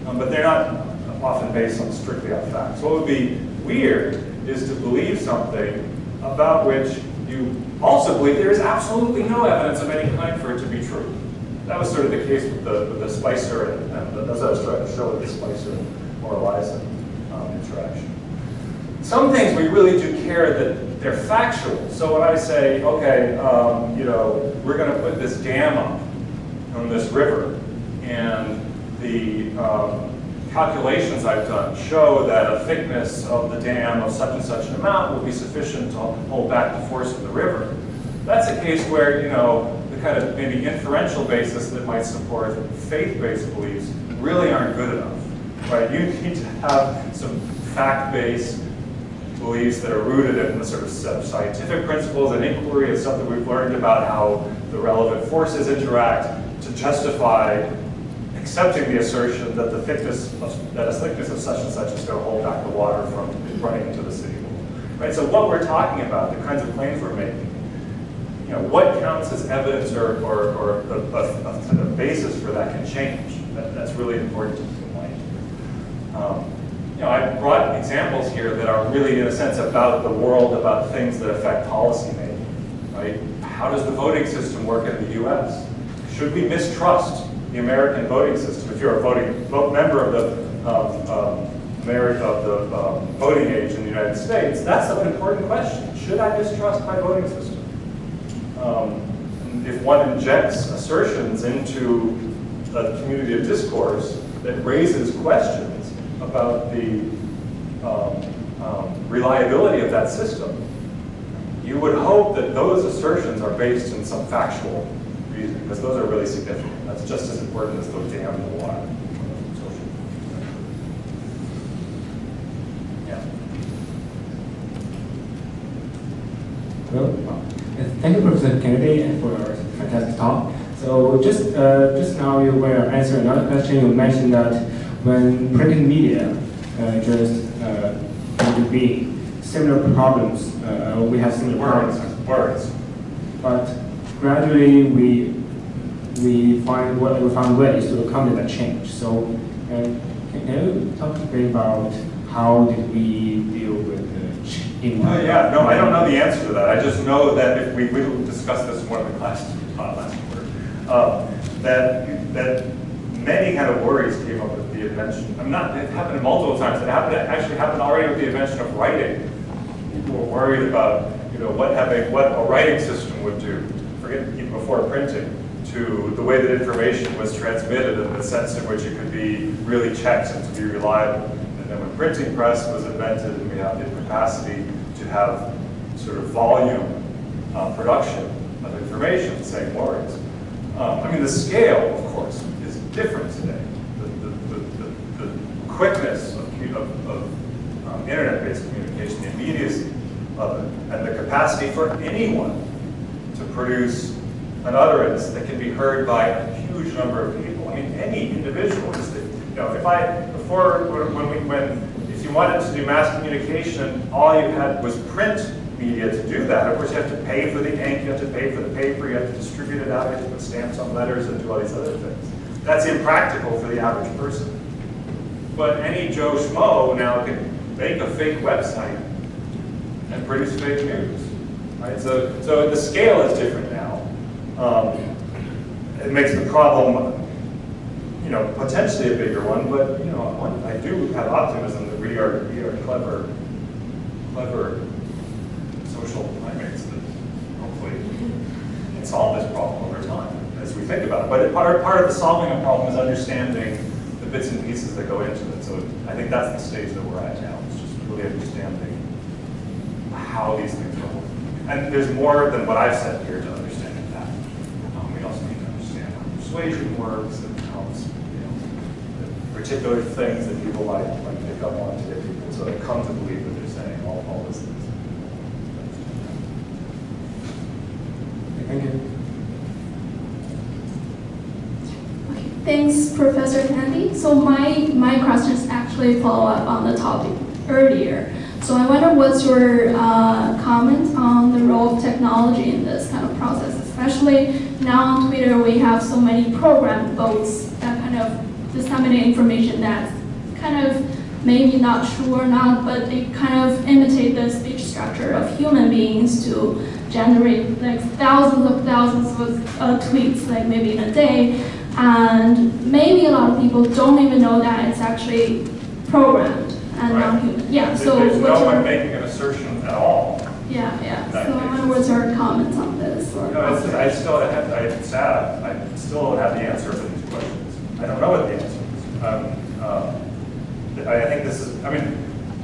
But they're not often based strictly on facts. What would be weird is to believe something about which you also believe there is absolutely no evidence of any kind for it to be true. That was sort of the case with the Spicer, and as I was trying to show with the Spicer or Eliza interaction. Some things we really do care that they're factual. So when I say, okay, we're going to put this dam up on this river, and the calculations I've done show that a thickness of the dam of such and such an amount will be sufficient to hold back the force of the river. That's a case where, the kind of maybe inferential basis that might support faith-based beliefs really aren't good enough, right? You need to have some fact-based beliefs that are rooted in the sort of scientific principles and inquiry and stuff that we've learned about how the relevant forces interact to justify accepting the assertion that a thickness of such and such is going to hold back the water from running into the city wall. Right? So what we're talking about, the kinds of claims we're making, what counts as evidence or a basis for that can change. That's really important to keep in mind. I brought examples here that are really, in a sense, about the world, about things that affect policy making. Right? How does the voting system work in the U.S.? Should we mistrust the American voting system? If you're a member of the voting age in the United States, that's an important question. Should I mistrust my voting system? If one injects assertions into a community of discourse that raises questions about the reliability of that system, you would hope that those assertions are based in some factual reason, because those are really significant. That's just as important as those damn in the water. Well, thank you, Professor Kennedy, for a fantastic talk. So just now you were answering another question. You mentioned that when printed media just came to be, similar problems, we have similar words. But gradually we found ways to accommodate that change. So can you talk a bit about how did we deal with yeah, no, I don't know the answer to that. I just know that if we discussed this in one of the classes we taught last quarter, that many kind of worries came up with the invention. It happened multiple times. It actually happened already with the invention of writing. People were worried about, what a writing system would do, even before printing, to the way that information was transmitted and the sense in which it could be really checked and to be reliable. And then when printing press was invented and we had the capacity to have sort of volume production of information, saying words. The scale, of course, is different today. The quickness of internet-based communication, the immediacy of it, and the capacity for anyone to produce an utterance that can be heard by a huge number of people. Any individual. If you wanted to do mass communication, all you had was print media to do that. Of course, you have to pay for the ink, you have to pay for the paper, you have to distribute it out, you have to put stamps on letters and do all these other things. That's impractical for the average person. But any Joe Schmo now can make a fake website and produce fake news. Right? So the scale is different now. It makes the problem potentially a bigger one, but I do have optimism that we are clever social primates that hopefully can solve this problem over time as we think about it. But part of the solving a problem is understanding the bits and pieces that go into it. So I think that's the stage that we're at now. It's just really understanding how these things are working. And there's more than what I've said here to understanding that. We also need to understand how persuasion works and how particular things that people like pick up on to get people to come to believe that they're saying all those things. Thank you. Okay, thanks, Professor Kennedy. So my questions actually follow up on the topic earlier. So I wonder what's your comment on the role of technology in this kind of process, especially now on Twitter we have so many programmed bots that kind of disseminate information that's kind of maybe not true or not, but they kind of imitate the speech structure of human beings to generate like thousands of tweets, like maybe in a day, and maybe a lot of people don't even know that it's actually programmed and not human. Yeah. So there's no one making an assertion at all. Yeah. So I wonder what's your comments on this? I still have the answer for these questions. I don't know what the answer is. I think this is,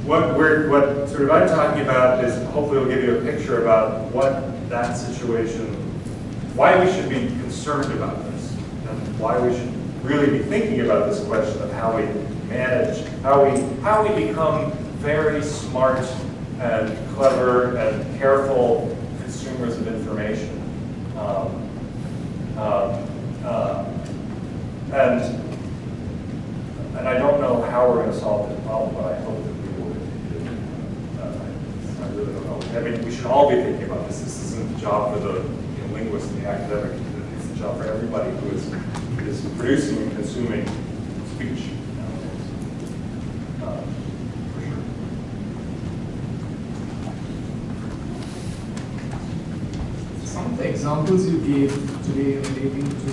what sort of I'm talking about is hopefully will give you a picture about what that situation, why we should be concerned about this, and why we should really be thinking about this question of how we manage, how we become very smart and clever and careful consumers of information. And I don't know how we're going to solve this problem, but I hope that we will. I really don't know. We should all be thinking about this. This isn't a job for the linguist and the academic. It's a job for everybody who is producing and consuming speech nowadays. For sure. Some of the examples you gave today relating to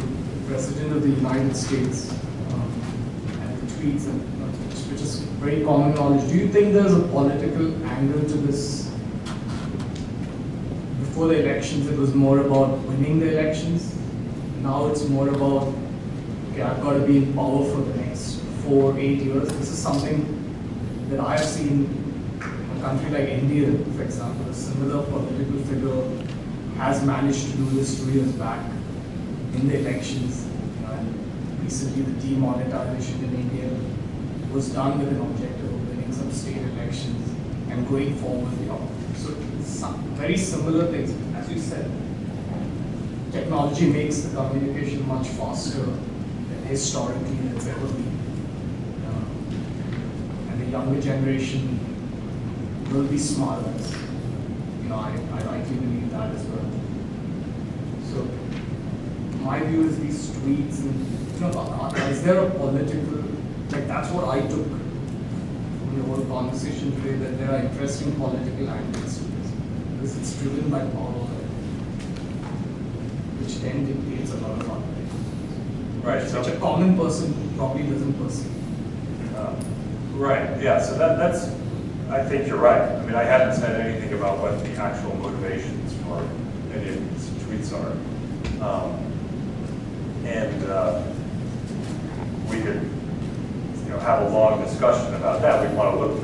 President of the United States and the tweets, which is very common knowledge. Do you think there's a political angle to this? Before the elections, it was more about winning the elections. Now it's more about, okay, I've got to be in power for the next 4-8 years. This is something that I've seen in a country like India, for example. A similar political figure has managed to do this 2 years back in the elections. And recently the demonetization in India was done with an objective of winning some state elections and going forward. So some very similar things, as you said. Technology makes the communication much faster than historically it's ever been. And the younger generation will be smarter. I rightly believe that as well. So my view is these tweets and is there a political, like that's what I took from the whole conversation today, that there are interesting political angles to this. Because it's driven by power, which then dictates a lot of other things. Right. So which a common person probably doesn't perceive. Right, yeah, so that's, I think you're right. I mean, I haven't said anything about what the actual motivations for any of these tweets are. We could, have a long discussion about that. We want to look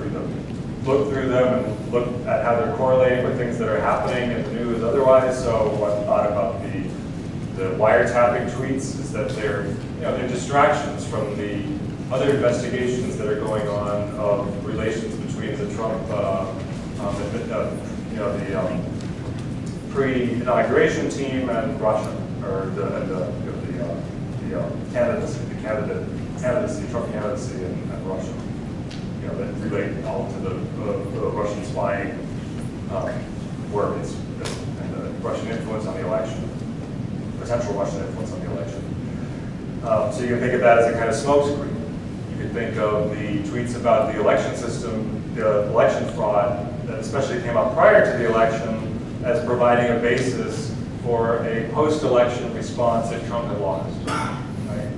through them and look at how they're correlating with things that are happening in the news otherwise. So what I thought about the wiretapping tweets is that they're distractions from the other investigations that are going on of relations between the Trump, the pre-inauguration team and Russia, or the candidacy, Trump candidacy and Russia. That relate all to the Russian spying work and the Russian influence on the election, potential Russian influence on the election. So you can think of that as a kind of smokescreen. You could think of the tweets about the election system, the election fraud, that especially came out prior to the election, as providing a basis for a post-election response if Trump had lost. Right?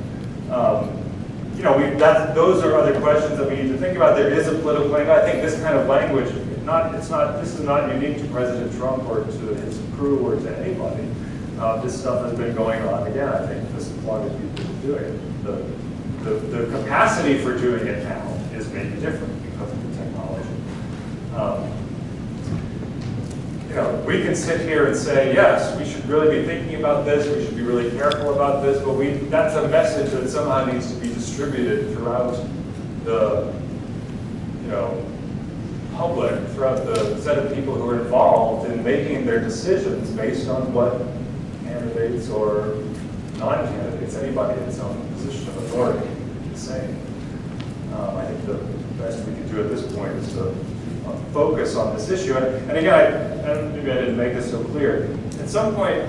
Those are other questions that we need to think about. There is a political angle. I think this kind of language, this is not unique to President Trump or to his crew or to anybody. This stuff has been going on again. I think just as long as we've been doing it. The capacity for doing it now is maybe different because of the technology. We can sit here and say, yes, we should really be thinking about this, we should be really careful about this, but that's a message that somehow needs to be distributed throughout the public, throughout the set of people who are involved in making their decisions based on what candidates or non-candidates, anybody in some position of authority is saying. I think the best we can do at this point is to focus on this issue. And again, maybe I didn't make this so clear. At some point,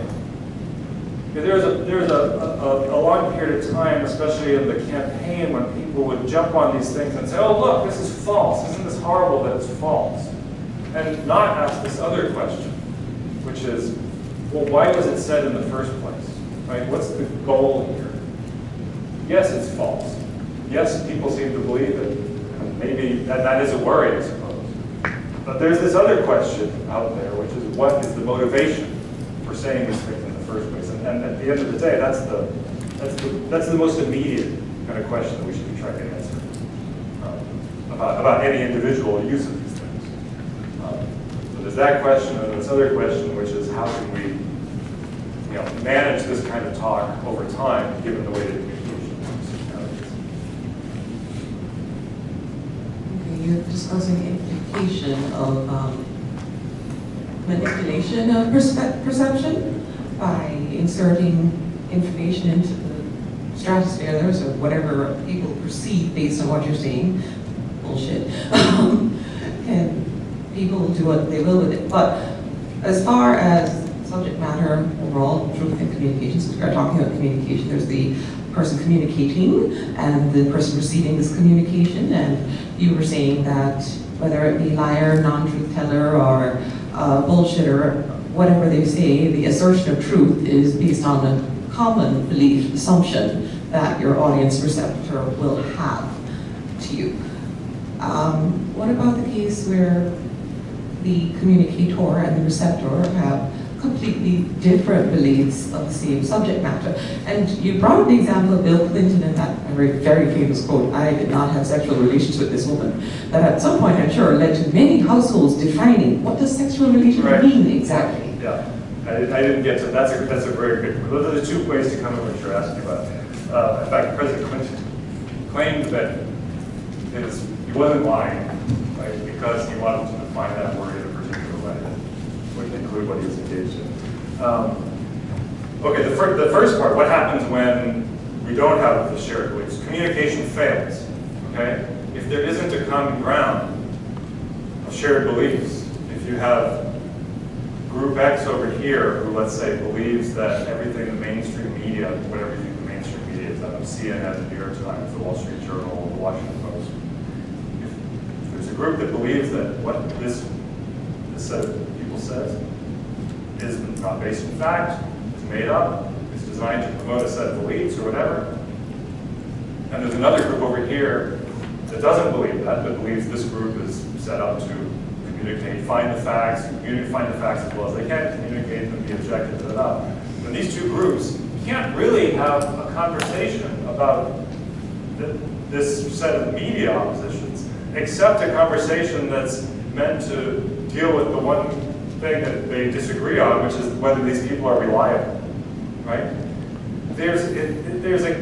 there was a long period of time, especially in the campaign, when people would jump on these things and say, oh, look, this is false. Isn't this horrible that it's false? And not ask this other question, which is, well, why was it said in the first place? Right? What's the goal here? Yes, it's false. Yes, people seem to believe it. And maybe that is a worry, I suppose. But there's this other question out there, which is, what is the motivation for saying these things in the first place? And at the end of the day, that's the most immediate kind of question that we should be trying to answer about any individual use of these things. So there's that question, and this other question, which is, how can we manage this kind of talk over time, given the way that communication works? Okay, you're discussing implication of manipulation of perception by inserting information into the stratosphere, or whatever people perceive based on what you're saying. Bullshit. And people do what they will with it. But as far as subject matter overall, truth in communications, we are talking about communication. There's the person communicating and the person receiving this communication. And you were saying that whether it be liar, non-truth teller, or bullshitter, whatever they say, the assertion of truth is based on a common belief assumption that your audience receptor will have to you. What about the case where the communicator and the receptor have completely different beliefs of the same subject matter? And you brought up the example of Bill Clinton and that very, very famous quote, "I did not have sexual relations with this woman," that at some point I'm sure led to many households defining what does sexual relations mean exactly. Yeah, I didn't get to, that's a very good, those are the two ways to come at what you're asking about. In fact, President Clinton claimed that he wasn't lying, right, because he wanted to define that word in a particular way that would include what he was engaged in. Okay, the first part, what happens when we don't have the shared beliefs? Communication fails, okay? If there isn't a common ground of shared beliefs, if you have Group X over here who, let's say, believes that everything the mainstream media, whatever you think the mainstream media is, CNN, the New York Times, the Wall Street Journal, the Washington Post, if there's a group that believes that what this set of people says is not based in fact, is made up, is designed to promote a set of beliefs or whatever, and there's another group over here that doesn't believe that, but believes this group is set up to communicate, find the facts as well as they can, communicate and be objective to that. And these two groups can't really have a conversation about this set of media oppositions, except a conversation that's meant to deal with the one thing that they disagree on, which is whether these people are reliable, right? There's a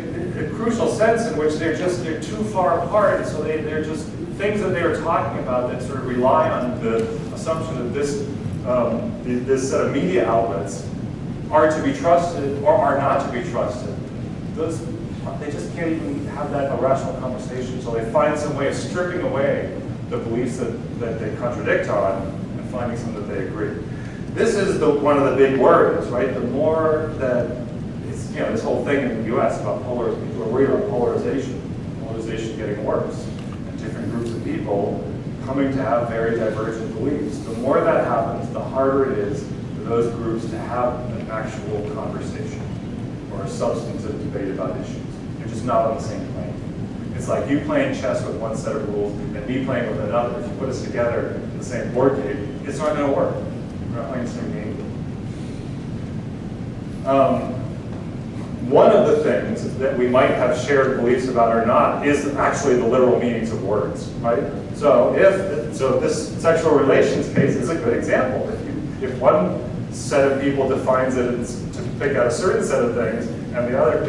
crucial sense in which they're too far apart, so they're just things that they were talking about that sort of rely on the assumption that this set of media outlets are to be trusted or are not to be trusted. They just can't even have that irrational conversation, so they find some way of stripping away the beliefs that they contradict on and finding some that they agree. This is one of the big worries, right? The more that it's, this whole thing in the U.S. about people are worried about polarization getting worse, and different groups of people coming to have very divergent beliefs. The more that happens, the harder it is for those groups to have an actual conversation or a substantive debate about issues. They're just not on the same plane. It's like you playing chess with one set of rules and me playing with another. If you put us together in the same board game, it's not going to work. We're not playing the same game. One of the things that we might have shared beliefs about or not is actually the literal meanings of words, right? So this sexual relations case is a good example. If one set of people defines it to pick out a certain set of things, and the other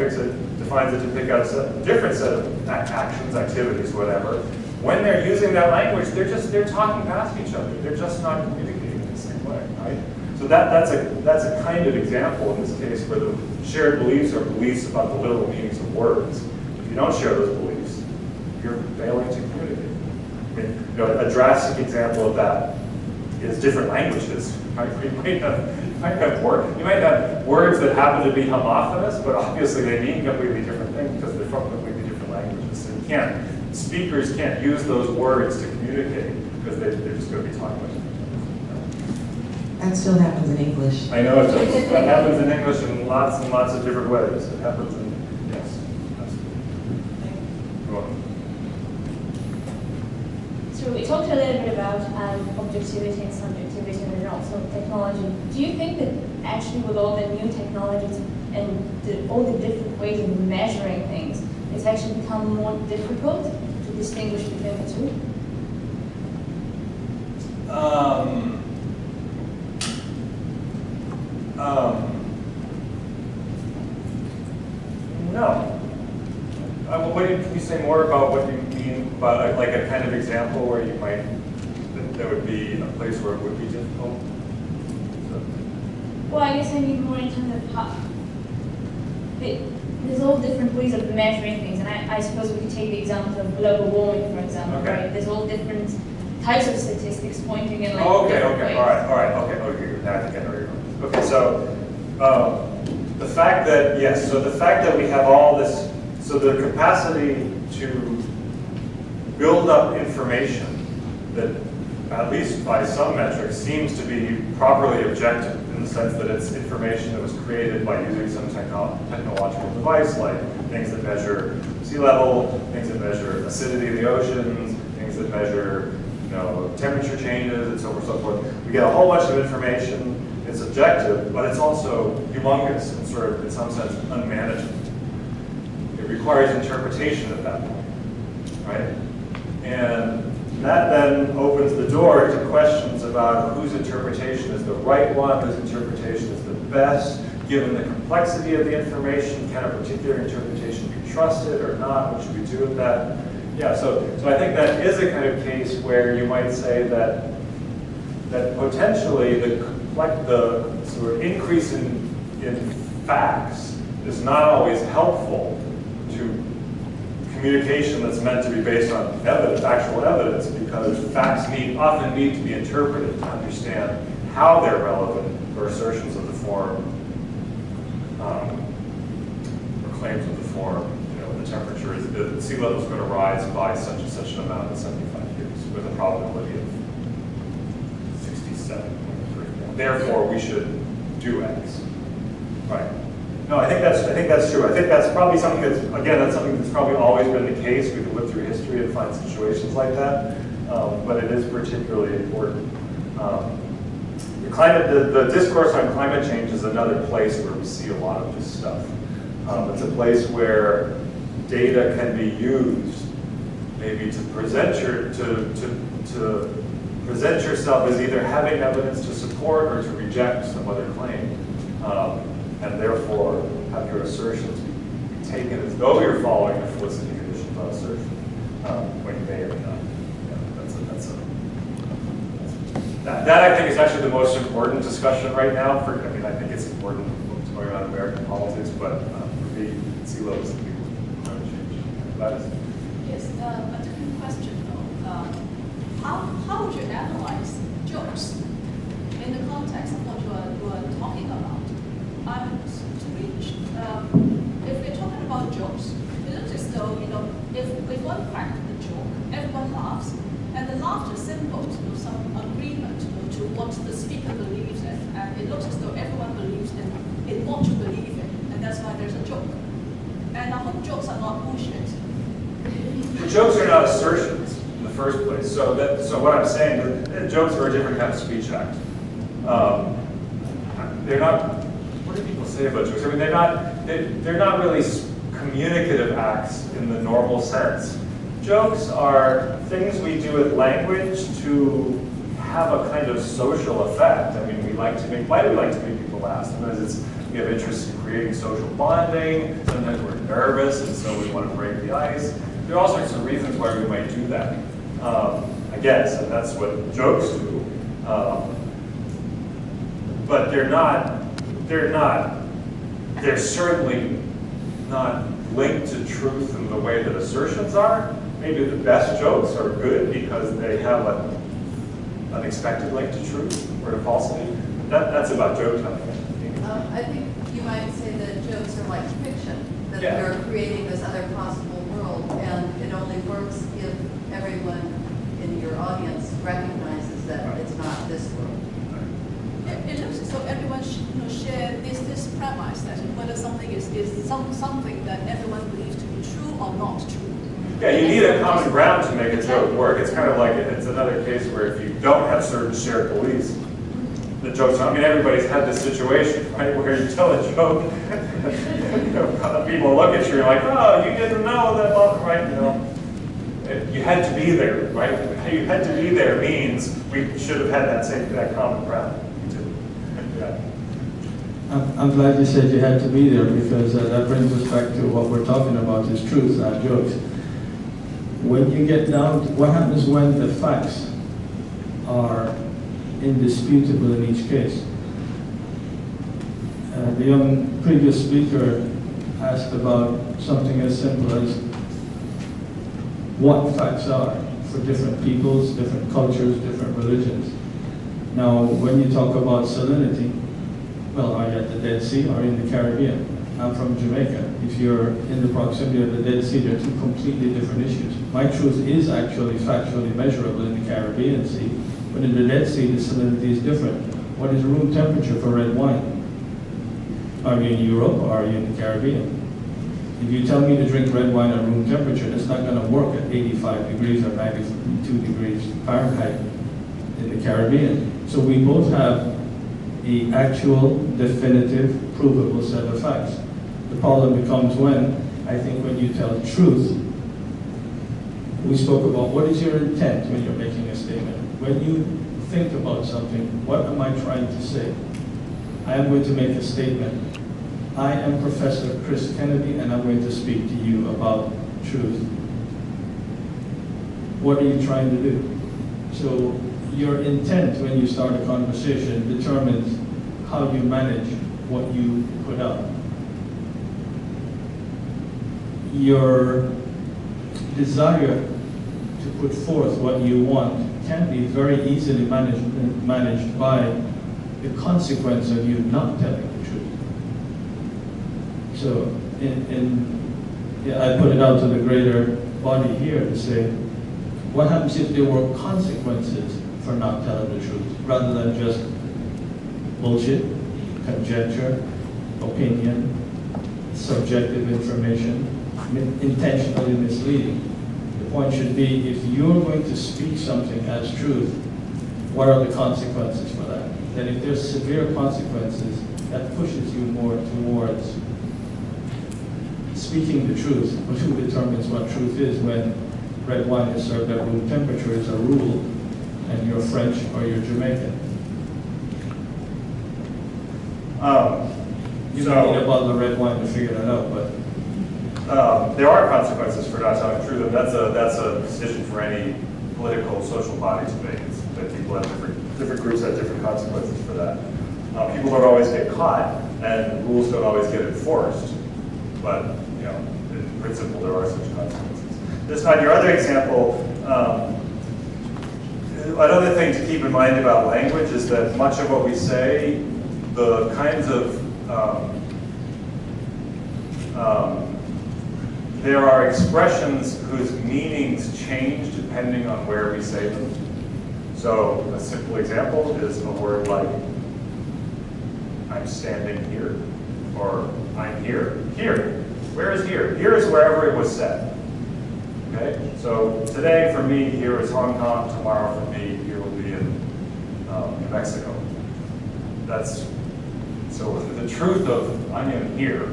defines it to pick out a different set of actions, activities, whatever, when they're using that language, they're talking past each other. They're just not communicating in the same way, right? So that's a kind of example in this case where the shared beliefs are beliefs about the literal meanings of words. If you don't share those beliefs, you're failing to communicate. A drastic example of that is different languages. Right? You might have words that happen to be homophonous, but obviously they mean completely different things because they're from completely different languages. So speakers can't use those words to communicate because they're just going to be talking about different things. That still happens in English. I know it does. That happens in English in lots and lots of different ways. It happens in, yes, absolutely. Go on. So we talked a little bit about objectivity and subjectivity and also technology. Do you think that actually with all the new technologies and all the different ways of measuring things, it's actually become more difficult to distinguish between the two? No. Can you say more about what you mean by like a kind of example where you might, there would be a place where it would be difficult? Well, I guess I mean more in terms of how, there's all different ways of measuring things, and I suppose we could take the example of global warming, for example, okay. Right? There's all different types of statistics pointing in like okay, ways. all right, now I think I know where you're going. Okay, so the fact that we have all this, so the capacity to build up information that at least by some metrics, seems to be properly objective in the sense that it's information that was created by using some technological device, like things that measure sea level, things that measure acidity of the oceans, things that measure, temperature changes, and so on and so forth. We get a whole bunch of information. It's objective, but it's also humongous and sort of, in some sense, unmanageable. It requires interpretation at that point, right? And that then opens the door to questions about whose interpretation is the right one, whose interpretation is the best, given the complexity of the information. Can a particular interpretation be trusted or not? What should we do with that? Yeah, so I think that is a kind of case where you might say that potentially the sort of increase in facts is not always helpful to communication that's meant to be based on evidence, actual evidence, because facts often need to be interpreted to understand how they're relevant for assertions of the form, or claims of the form. The temperature is, the sea level is going to rise by such and such an amount in 75 years with a probability of 67.3. Therefore, we should do X. Right. No, I think that's true. I think that's probably something that's probably always been the case. We can look through history and find situations like that, but it is particularly important. The discourse on climate change is another place where we see a lot of this stuff. It's a place where data can be used, maybe to present yourself as either having evidence to support or to reject some other claim, and therefore have your assertions be taken as though you're following the Felicity conditions on assertion, when you may or may not. That I think is actually the most important discussion right now. I think it's important what's going on in American politics, but for me, sea levels and climate change. Yes, a different question though. How would you analyze jokes in the context of what you are talking about? If we're talking about jokes, it looks as though, if one cracks a joke, everyone laughs, and the laughter symbols some agreement to what the speaker believes in, and it looks as though everyone believes in what you believe in, and that's why there's a joke. And I hope jokes are not bullshit. The jokes are not assertions in the first place. So what I'm saying is that jokes are a different kind of speech act. They're not. What do people say about jokes? They're not really communicative acts in the normal sense. Jokes are things we do with language to have a kind of social effect. Why do we like to make people laugh? Sometimes we have interest in creating social bonding. Sometimes we're nervous, and so we want to break the ice. There are all sorts of reasons why we might do that. I guess, and that's what jokes do. But they're certainly not linked to truth in the way that assertions are. Maybe the best jokes are good because they have an unexpected link to truth or to falsity. That's about joke telling. I think you might say that jokes are like fiction, that you're creating this other possible world, and it only works if everyone in your audience recognizes that it's not this world. It looks as though everyone share this premise that whether something is something that everyone believes to be true or not true. Yeah, you need a common ground to make a joke work. It's kind of like, it's another case where if you don't have certain shared beliefs, the jokes, everybody's had this situation, right, where you tell a joke, people look at you and you're like, oh, you didn't know that, right, you had to be there, right? You had to be there means we should have had that common ground. I'm glad you said you had to be there, because that brings us back to what we're talking about is truth, not jokes. When you get down to what happens when the facts are indisputable in each case. The young previous speaker asked about something as simple as what facts are for different peoples, different cultures, different religions. Now, when you talk about salinity, well, are you at the Dead Sea or in the Caribbean? I'm from Jamaica. If you're in the proximity of the Dead Sea, they're two completely different issues. My truth is actually factually measurable in the Caribbean Sea, But in the Dead Sea, the salinity is different. What is room temperature for red wine? Are you in Europe or are you in the Caribbean? If you tell me to drink red wine at room temperature, that's not going to work at 85 degrees or 92 degrees Fahrenheit in the Caribbean. So we both have the actual, definitive, provable set of facts. The problem becomes when, I think when you tell truth, we spoke about what is your intent when you're making a statement. When you think about something, what am I trying to say? I am going to make a statement. I am Professor Chris Kennedy, and I'm going to speak to you about truth. What are you trying to do? So your intent when you start a conversation determines how you manage what you put out. Your desire to put forth what you want can be very easily managed by the consequence of you not telling the truth. So I put it out to the greater body here to say, what happens if there were consequences for not telling the truth, rather than just bullshit, conjecture, opinion, subjective information, intentionally misleading? The point should be, if you're going to speak something as truth, what are the consequences for that? Then if there's severe consequences, that pushes you more towards speaking the truth. But who determines what truth is when red wine is served at room temperature is a rule, and you're French or you're Jamaican? You don't need a bottle of red wine to figure that out, but there are consequences for not telling the truth, and that's a decision for any political, social body to make. It's that people have different groups have different consequences for that. People don't always get caught, and rules don't always get enforced. But in principle, there are such consequences. This on your other example, another thing to keep in mind about language is that much of what we say, the kinds of there are expressions whose meanings change depending on where we say them. So a simple example is a word like, I'm standing here, or I'm here. Here. Where is here? Here is wherever it was said. Okay? So today for me, here is Hong Kong. Tomorrow for me, here will be in New Mexico. So the truth of I am here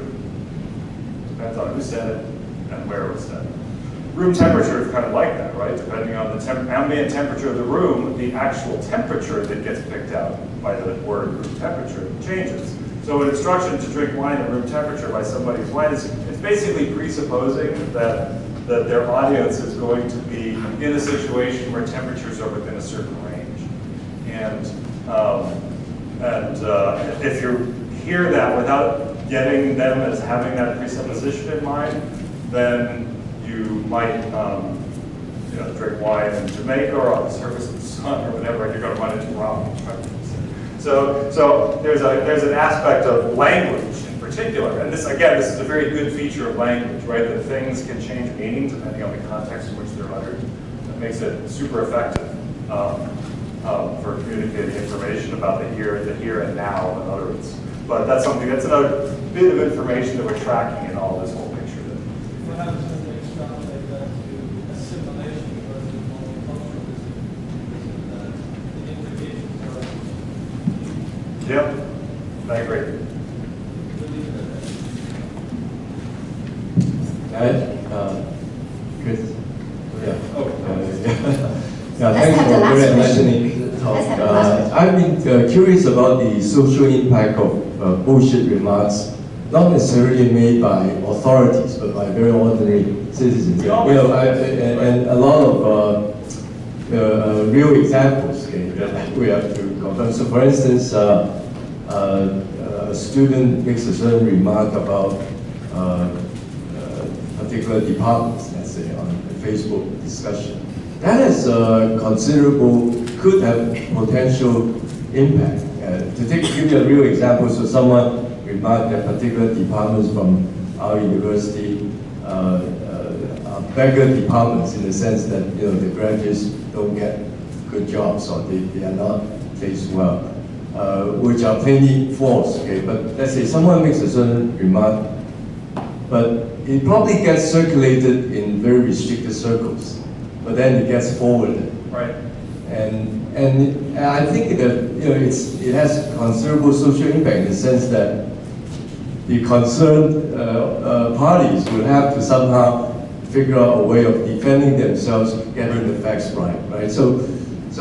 depends on who said it and where it was said. Room temperature is kind of like that, right? Depending on the ambient temperature of the room, the actual temperature that gets picked out by the word room temperature changes. So an instruction to drink wine at room temperature by somebody's wine it's basically presupposing that their audience is going to be in a situation where temperatures are within a certain range. And if you hear that without getting them as having that presupposition in mind, then you might drink wine in Jamaica or on the surface of the sun or whatever, and you're going to run into problems. So there's an aspect of language in particular, and this is a very good feature of language, right? That things can change meaning depending on the context in which they're uttered. That makes it super effective for communicating information about the here and now, in other words. But that's another bit of information that we're tracking in all this whole picture. What happens when we extrapolate that to assimilation versus multiculturalism? The implications are... Yep, I agree. Chris? Yeah. Let's Thanks have for the last very question. enlightening talk. Let's have the last I've been curious about the social impact of bullshit remarks, not necessarily made by authorities, but by very ordinary citizens. And a lot of real examples that we have to confirm. So, for instance, a student makes a certain remark about particular departments, let's say, on a Facebook discussion. That has could have potential impact. To give you a real example, so someone remarked that particular departments from our university are beggar departments in the sense that the graduates don't get good jobs or they are not placed well, which are plainly false. Okay, but let's say someone makes a certain remark, but it probably gets circulated in very restricted circles, but then it gets forwarded. Right. And I think that it has considerable social impact in the sense that the concerned parties will have to somehow figure out a way of defending themselves, getting the facts right? So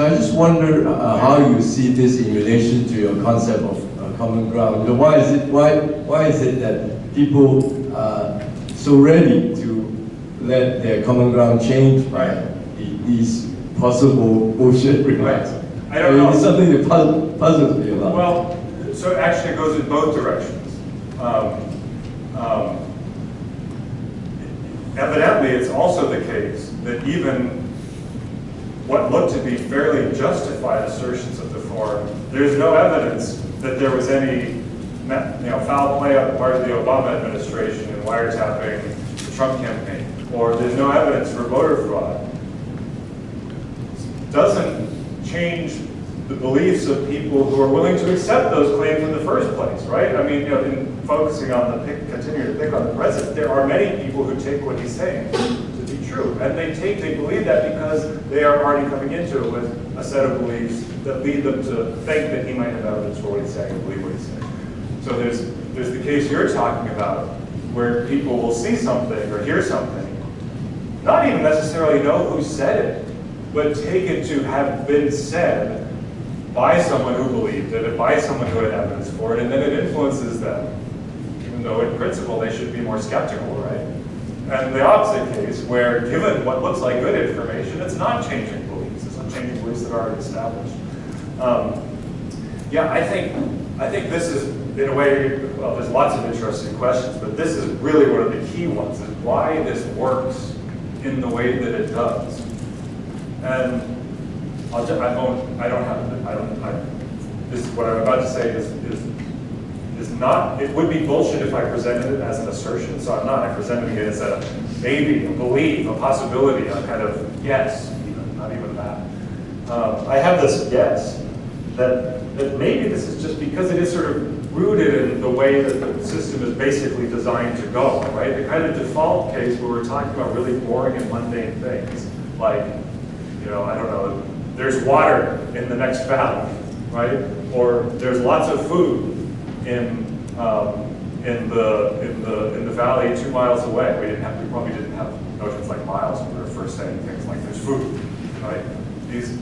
I just wonder how you see this in relation to your concept of common ground. Why is it that people are so ready to let their common ground change by these possible bullshit remarks? I don't know. It's something that puzzles me a lot. Well, so actually it goes in both directions. Evidently, it's also the case that even what looked to be fairly justified assertions of the forum, there's no evidence that there was any foul play on the part of the Obama administration in wiretapping the Trump campaign, or there's no evidence for voter fraud. Doesn't change the beliefs of people who are willing to accept those claims in the first place, right? I mean, in focusing on continuing to pick on the president, there are many people who take what he's saying to be true, and they believe that because they are already coming into it with a set of beliefs that lead them to think that he might have evidence for what he's saying and believe what he's saying. So there's the case you're talking about, where people will see something or hear something, not even necessarily know who said it, but take it to have been said by someone who believed it, by someone who had evidence for it, and then it influences them, even though in principle they should be more skeptical, right? And the opposite case, where given what looks like good information, it's not changing beliefs. It's not changing beliefs that are already established. Yeah, I think this is, in a way, well, there's lots of interesting questions, but this is really one of the key ones, is why this works in the way that it does. And this is what I'm about to say is not, it would be bullshit if I presented it as an assertion, so I'm not. I'm presenting it as a maybe, a belief, a possibility, a kind of yes, even, not even that. I have this guess that maybe this is just because it is sort of rooted in the way that the system is basically designed to go, right? The kind of default case where we're talking about really boring and mundane things, like, I don't know, there's water in the next valley, right? Or there's lots of food in the valley 2 miles away. We probably didn't have notions like miles when we were first saying things like there's food, right? These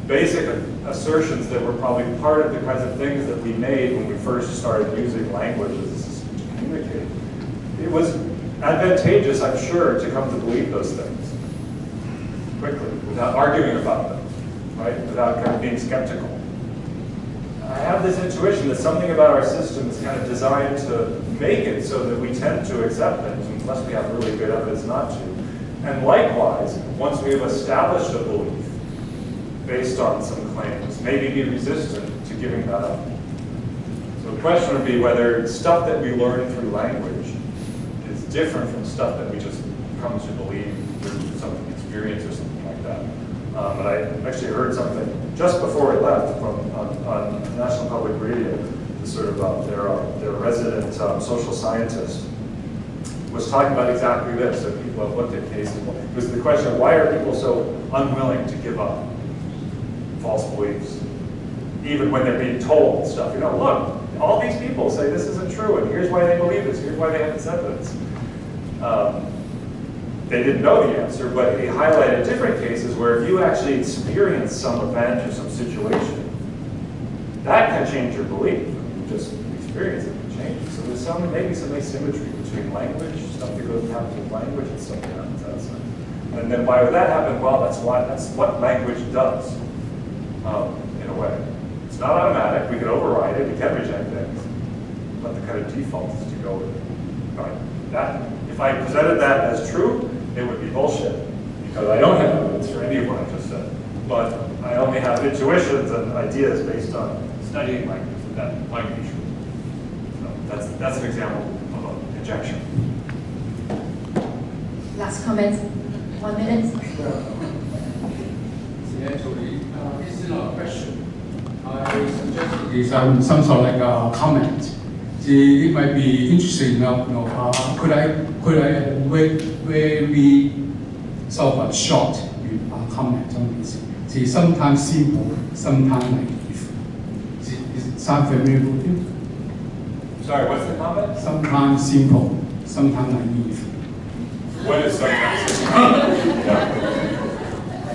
basic assertions that were probably part of the kinds of things that we made when we first started using language as a system to communicate. It was advantageous, I'm sure, to come to believe those things quickly, without arguing about them, right? Without kind of being skeptical. I have this intuition that something about our system is kind of designed to make it so that we tend to accept things unless we have really good evidence not to. And likewise, once we have established a belief based on some claims, maybe be resistant to giving that up. So the question would be whether stuff that we learn through language is different from stuff that we just come to believe through some experience or something like that. But I actually heard something just before I left on National Public Radio. Sort of their resident social scientist was talking about exactly this. So people have looked at cases. It was the question of why are people so unwilling to give up false beliefs, even when they're being told stuff. Look, all these people say this isn't true, and here's why they believe this. Here's why they have this evidence. They didn't know the answer, but he highlighted different cases where if you actually experience some event or some situation, that can change your belief. You just experience it and change it. So there's maybe some asymmetry between language, stuff that goes happens with language, and stuff that happens outside. And then why would that happen? Well, that's what language does, in a way. It's not automatic. We can override it. We can reject things. But the kind of default is to go with it. Right? If I presented that as true, it would be bullshit, because I don't have evidence for any of what I just said. But I only have intuitions and ideas based on studying language, and that might be true. So that's an example of an injection. Last comment, 1 minute. See, actually, not a question. I suggested is some sort of like a comment. See, it might be interesting enough. You know, could I very sort of a short comment on this? See, sometimes simple, sometimes naive. See, does it sound familiar with you? Sorry, what's the comment? Sometimes simple, sometimes naive. What is sometimes simple? Yeah.